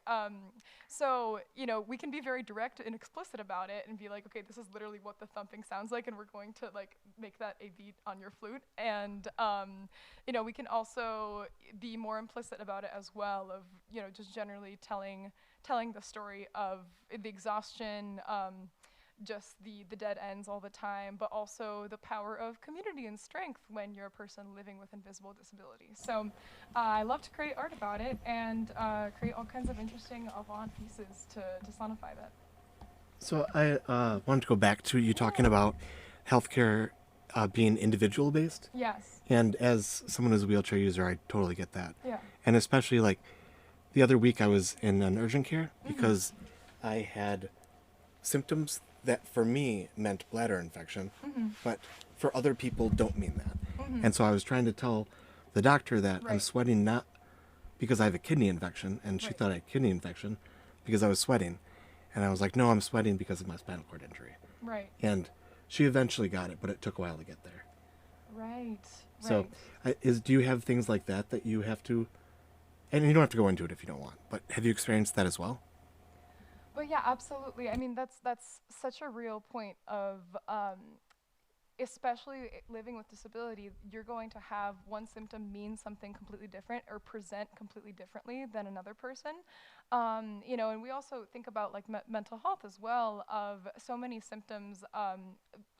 So we can be very direct and explicit about it and be like, okay, this is literally what the thumping sounds like, and we're going to like make that a beat on your flute. And we can also be more implicit about it as well, of just generally telling the story of the exhaustion, just the dead ends all the time, but also the power of community and strength when you're a person living with invisible disability. So I love to create art about it and create all kinds of interesting avant pieces to sonify that. So I wanted to go back to you talking about healthcare being individual based. Yes. And as someone who's a wheelchair user, I totally get that. Yeah. And especially like the other week I was in an urgent care because I had symptoms that for me meant bladder infection, but for other people don't mean that. And so I was trying to tell the doctor that I'm Right. sweating not because I have a kidney infection, and she Right. thought I had kidney infection because I was sweating. And I was like, no, I'm sweating because of my spinal cord injury. Right. And she eventually got it, but it took a while to get there. Right. So, Right. do you have things like that you have to, and you don't have to go into it if you don't want, but have you experienced that as well? But yeah, absolutely. I mean, that's such a real point of especially living with disability, you're going to have one symptom mean something completely different or present completely differently than another person. And we also think about like mental health as well. Of so many symptoms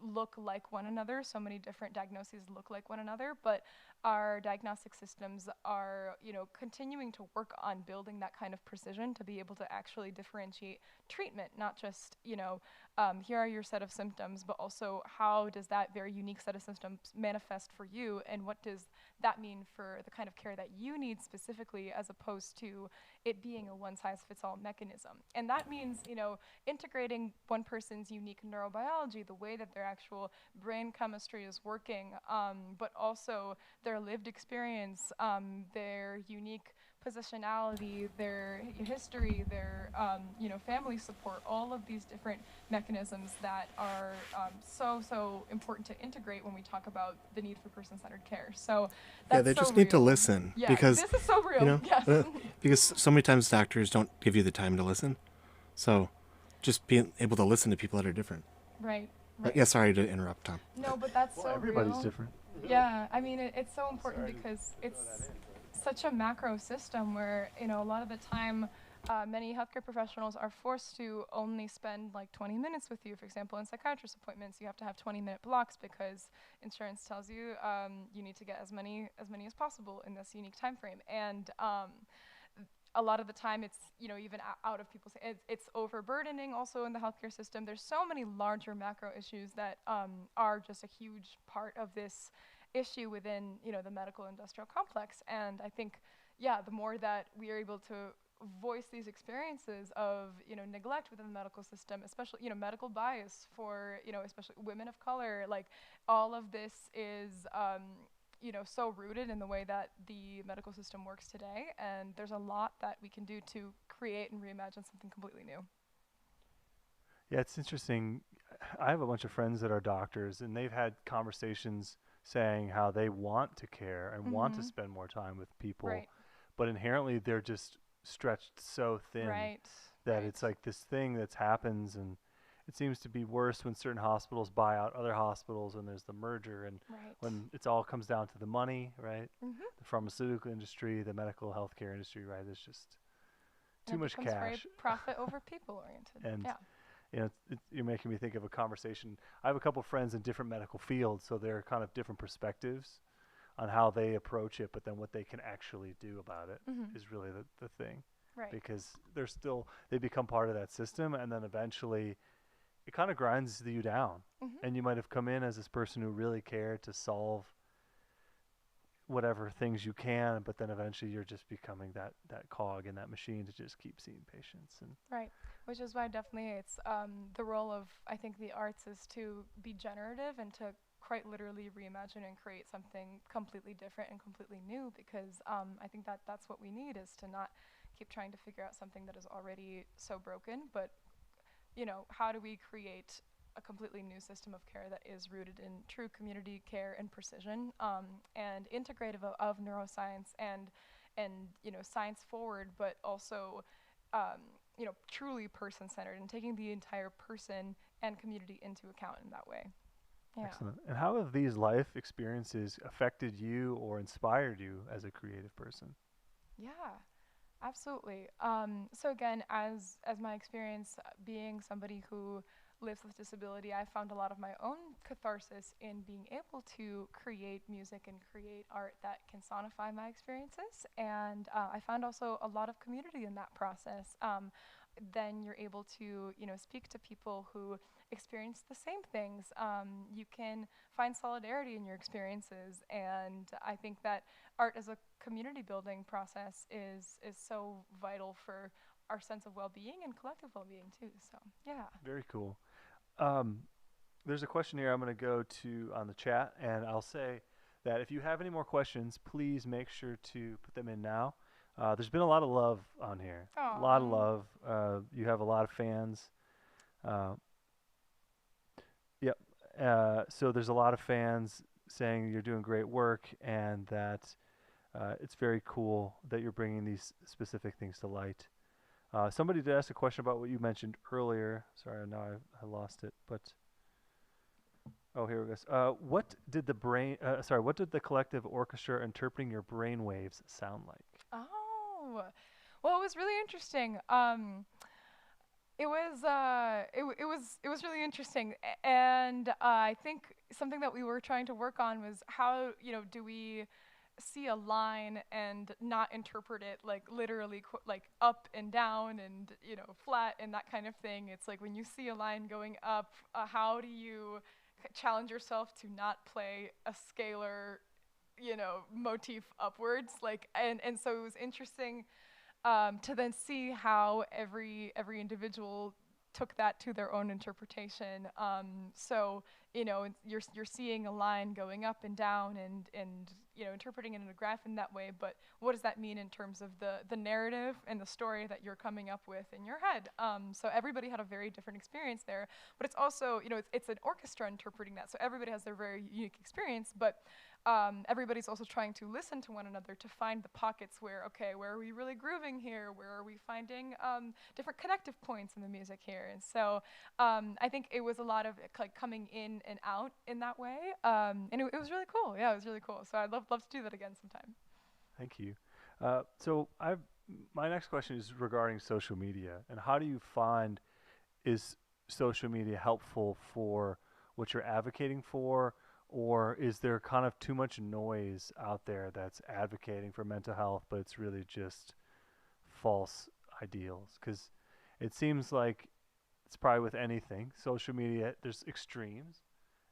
look like one another, so many different diagnoses look like one another, but our diagnostic systems are, continuing to work on building that kind of precision to be able to actually differentiate treatment, not just, here are your set of symptoms, but also how does that very unique set of symptoms manifest for you, and what does that mean for the kind of care that you need specifically, as opposed to it being a one-size-fits-all mechanism. And that means, integrating one person's unique neurobiology, the way that their actual brain chemistry is working, but also their lived experience, their unique positionality, their history, their family support, all of these different mechanisms that are so important to integrate when we talk about the need for person-centered care. So Yeah, that's they so just need to real. listen Yeah, because, this is so you real. know, Yes. because so many times doctors don't give you the time to listen. So just being able to listen to people that are different. Right. But Right. yeah, sorry to interrupt, Tom. No, but that's Well, so everybody's real. different. Yeah, I mean, it's so important Sorry to because throw it's that in. such a macro system where, a lot of the time, many healthcare professionals are forced to only spend like 20 minutes with you. For example, in psychiatrist appointments, you have to have 20-minute blocks because insurance tells you you need to get as many as possible in this unique time frame. And a lot of the time it's, even out of people's, it's overburdening also in the healthcare system. There's so many larger macro issues that are just a huge part of this issue within, the medical industrial complex. And I think, yeah, the more that we are able to voice these experiences of, neglect within the medical system, especially, medical bias for, especially women of color, like all of this is so rooted in the way that the medical system works today. And there's a lot that we can do to create and reimagine something completely new. Yeah, it's interesting. I have a bunch of friends that are doctors, and they've had conversations saying how they want to care and want to Mm-hmm. spend more time with people, Right. but inherently they're just stretched so thin Right. that Right. it's like this thing that happens, and it seems to be worse when certain hospitals buy out other hospitals and there's the merger, and Right. when it's all comes down to the money, right? Mm-hmm. The pharmaceutical industry, the medical healthcare industry, right? There's just And too it much becomes very cash. profit over people oriented. And Yeah. you're making me think of a conversation. I have a couple friends in different medical fields, so they're kind of different perspectives on how they approach it, but then what they can actually do about it Mm-hmm. is really the thing, Right. because they become part of that system, and then eventually it kind of grinds you down. Mm-hmm. And you might have come in as this person who really cared to solve whatever things you can, but then eventually you're just becoming that cog in that machine to just keep seeing patients. And Right, which is why definitely it's the role of, I think, the arts is to be generative and to quite literally reimagine and create something completely different and completely new, because I think that that's what we need, is to not keep trying to figure out something that is already so broken, but how do we create a completely new system of care that is rooted in true community care and precision, and integrative of neuroscience and science forward, but also truly person-centered and taking the entire person and community into account in that way. Yeah. excellent. And how have these life experiences affected you or inspired you as a creative person? Yeah. Absolutely. So again, as my experience being somebody who lives with disability, I found a lot of my own catharsis in being able to create music and create art that can sonify my experiences. And I found also a lot of community in that process. Then you're able to, speak to people who experience the same things. You can find solidarity in your experiences, and I think that art as a community building process is so vital for our sense of well-being and collective well-being too. So yeah. Very cool. Um, there's a question here I'm going to go to on the chat, and I'll say that if you have any more questions, please make sure to put them in now. There's been a lot of love on here. A lot of Aw. love. You have a lot of fans. Uh, yep. So there's a lot of fans saying you're doing great work and that it's very cool that you're bringing these specific things to light. Somebody did ask a question about what you mentioned earlier. Sorry, now I lost it. But oh, here we go. What did the collective orchestra interpreting your brain waves sound like? Oh, well, it was really interesting. It was really interesting, and I think something that we were trying to work on was how do we see a line and not interpret it like literally like up and down and flat and that kind of thing. It's like when you see a line going up, how do you challenge yourself to not play a scalar motif upwards, like, and so it was interesting to then see how every individual took that to their own interpretation. So you're seeing a line going up and down and interpreting it in a graph in that way. But what does that mean in terms of the narrative and the story that you're coming up with in your head? So everybody had a very different experience there. But it's also it's an orchestra interpreting that. So everybody has their very unique experience. But everybody's also trying to listen to one another to find the pockets where, okay, where are we really grooving here? Where are we finding different connective points in the music here? And so I think it was a lot of like coming in and out in that way. And it was really cool. Yeah, it was really cool. So I'd love to do that again sometime. Thank you. So my next question is regarding social media and how do you find is social media helpful for what you're advocating for, or is there kind of too much noise out there that's advocating for mental health, but it's really just false ideals? Because it seems like it's probably with anything, social media, there's extremes,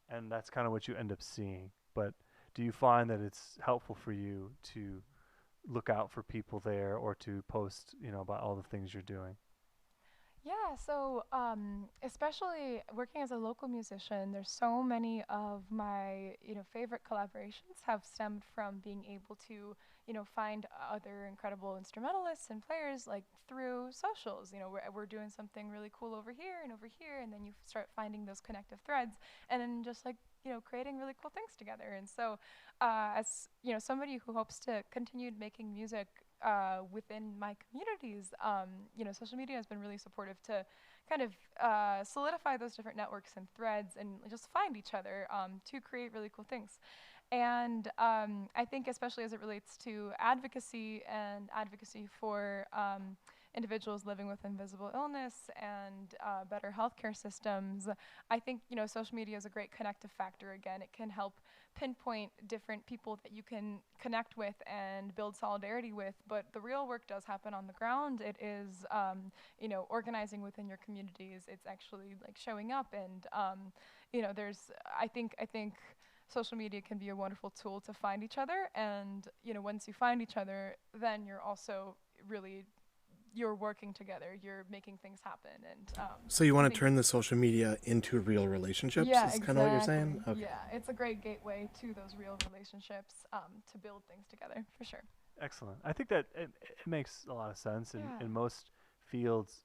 and that's kind of what you end up seeing. But do you find that it's helpful for you to look out for people there or to post, about all the things you're doing? Yeah, so especially working as a local musician, there's so many of my favorite collaborations have stemmed from being able to find other incredible instrumentalists and players like through socials. We're doing something really cool over here, and then you start finding those connective threads, and then just like creating really cool things together. And so, as somebody who hopes to continue making music within my communities, social media has been really supportive to kind of solidify those different networks and threads and just find each other to create really cool things. And I think especially as it relates to advocacy and advocacy for individuals living with invisible illness and better healthcare systems, I think social media is a great connective factor. Again, it can help pinpoint different people that you can connect with and build solidarity with. But the real work does happen on the ground. It is organizing within your communities. It's actually like showing up and there's I think social media can be a wonderful tool to find each other. And once you find each other, then you're also really you're working together, you're making things happen. And So you I want to think turn the social media into real relationships? yeah, Is kind of what you're saying? exactly. Okay. Yeah, it's a great gateway to those real relationships, to build things together for sure. Excellent. I think that it makes a lot of sense Yeah. in most fields.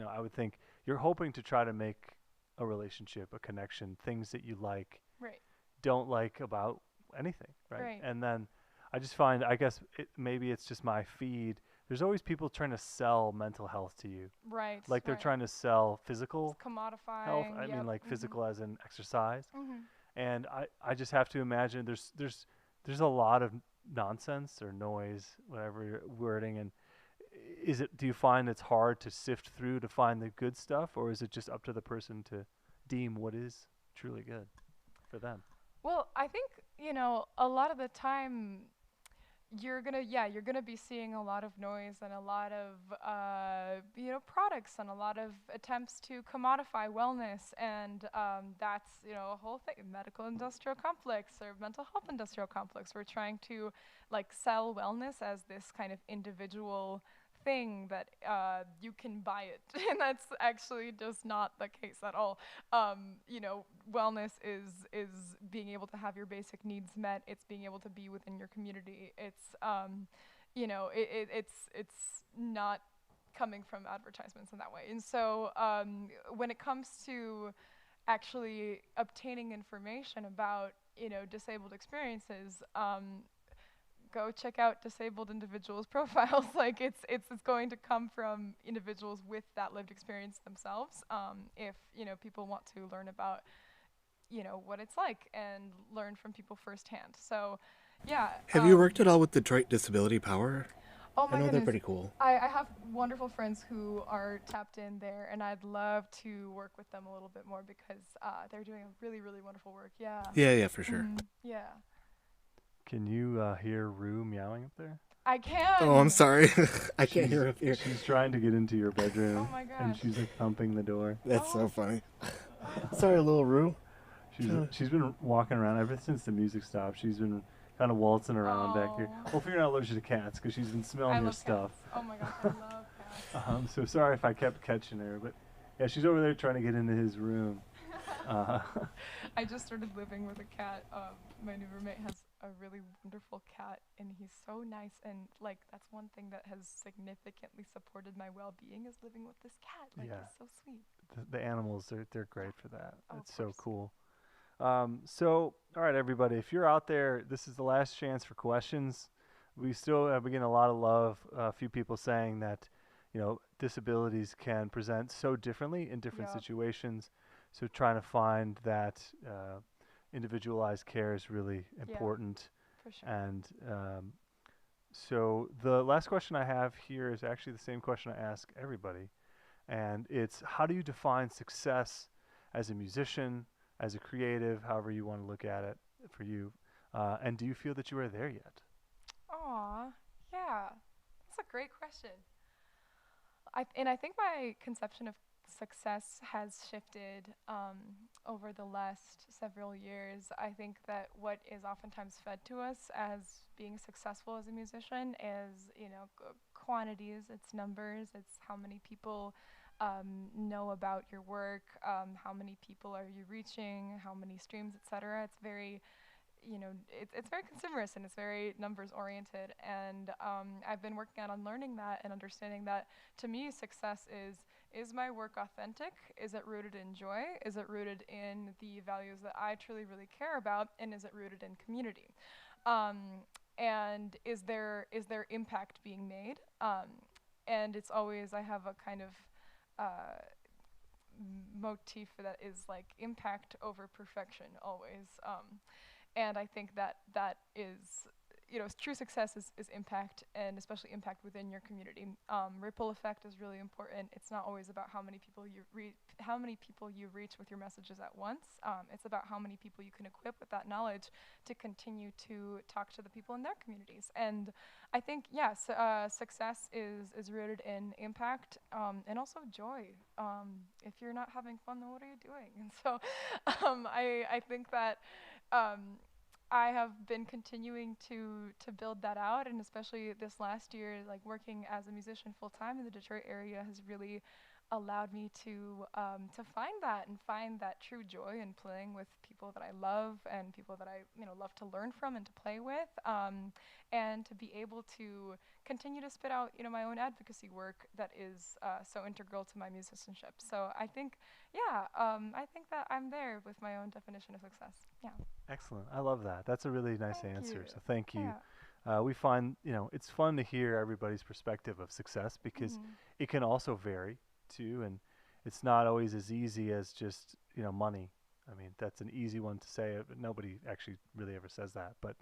I would think you're hoping to try to make a relationship, a connection, things that you like, Right. don't like about anything, right? Right. And then I just find, I guess maybe it's just my feed. There's always people trying to sell mental health to you. Right. Like they're Right. trying to sell It's physical health. commodifying. I mean, Yep. like Mhm. physical as in exercise. Mhm. And I just have to imagine there's a lot of nonsense or noise, whatever wording. And do you find it's hard to sift through to find the good stuff, or is it just up to the person to deem what is truly good for them? Well, I think a lot of the time you're gonna be seeing a lot of noise and a lot of products and a lot of attempts to commodify wellness, and that's a whole thing, medical industrial complex or mental health industrial complex. We're trying to like sell wellness as this kind of individual thing that you can buy it, and that's actually just not the case at all. You know, wellness is being able to have your basic needs met. It's being able to be within your community. It's you know, it's not coming from advertisements in that way. And so when it comes to actually obtaining information about, you know, disabled experiences, go check out disabled individuals' profiles. Like it's going to come from individuals with that lived experience themselves. If you know people want to learn about, you know, what it's like and learn from people firsthand. So, yeah. Have you worked at all with Detroit Disability Power? Oh I my know they're goodness. pretty cool. I have wonderful friends who are tapped in there, and I'd love to work with them a little bit more because they're doing a really, really wonderful work. Yeah. Yeah, for sure. Yeah. Can you hear Rue meowing up there? I can. Oh, I'm sorry. I can't She's- hear up here. She's trying to get into your bedroom. Oh my And gosh. she's like thumping the door. That's Oh. so funny. Sorry, little Rue. She's been walking around ever since the music stopped. She's been kind of waltzing around back here. Aw. Hopefully you're not allergic to cats because she's been I smelling your love stuff. cats. Oh my gosh, I love cats. So sorry if I kept catching her, but yeah, she's over there trying to get into his room. I just started living with a cat. My new roommate has a really wonderful cat, and he's so nice. And like that's one thing that has significantly supported my well-being is living with this cat. Like Yeah. he's so sweet. The animals, they're great for that. Oh, It's of so course. cool. So, all right, everybody, if you're out there, this is the last chance for questions. We still have been getting a lot of love. A few people saying that, you know, disabilities can present so differently in different Yup. situations. So trying to find that individualized care is really important. For sure. And so the last question I have here is actually the same question I ask everybody. And it's, how do you define success as a musician, as a creative, however you want to look at it for you? And do you feel that you are there yet? Aw, yeah, that's a great question. I think my conception of success has shifted over the last several years. I think that what is oftentimes fed to us as being successful as a musician is, you know, quantities, it's numbers, it's how many people know about your work, how many people are you reaching, how many streams, etc. It's very, you know, it's very consumerist and it's very numbers oriented. And I've been working out on learning that and understanding that to me, success is my work authentic? Is it rooted in joy? Is it rooted in the values that I truly, really care about? And is it rooted in community? And is there impact being made? And it's always, I have a kind of motif that is like impact over perfection always. And I think that that is, you know, true success is impact, and especially impact within your community. Ripple effect is really important. It's not always about how many people you reach with your messages at once. It's about how many people you can equip with that knowledge to continue to talk to the people in their communities. And I think, yes, success is rooted in impact and also joy. If you're not having fun, then what are you doing? And so I think that I have been continuing to build that out, and especially this last year, like working as a musician full time in the Detroit area has really allowed me to find that true joy in playing with people that I love and people that I, you know, love to learn from and to play with, and to be able to continue to spit out, you know, my own advocacy work that is so integral to my musicianship. So I think, yeah, I think that I'm there with my own definition of success. Yeah. Excellent. I love that. That's a really nice Thank answer. you. So thank you. Yeah. We find, you know, it's fun to hear everybody's perspective of success because it can also vary too. And it's not always as easy as just, you know, money. I mean, that's an easy one to say, but nobody actually really ever says that. But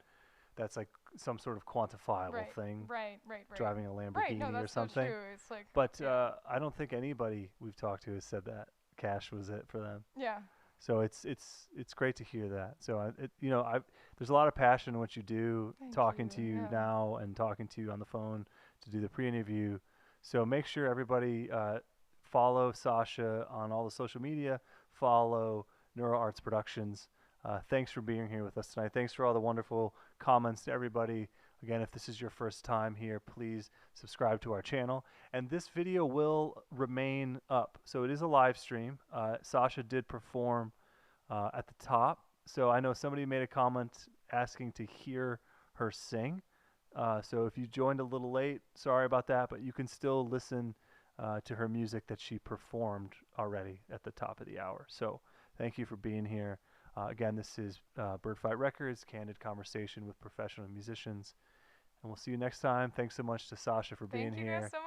that's like some sort of quantifiable thing, Right. driving a Lamborghini Right. No, or that's so something. true. It's like, But yeah. I don't think anybody we've talked to has said that cash was it for them. Yeah. So it's great to hear that. So you know, there's a lot of passion in what you do, Thank talking you, to you yeah. now and talking to you on the phone to do the pre-interview. So make sure everybody follow Sasha on all the social media, follow Neuro Arts Productions. Thanks for being here with us tonight. Thanks for all the wonderful comments to everybody. Again, if this is your first time here, please subscribe to our channel. And this video will remain up. So it is a live stream. Sasha did perform at the top. So I know somebody made a comment asking to hear her sing. So if you joined a little late, sorry about that, but you can still listen to her music that she performed already at the top of the hour. So thank you for being here. Again, this is Birdfight Records, Candid Conversation with Professional Musicians. And we'll see you next time. Thanks so much to Sasha for being Thank you here. guys so much.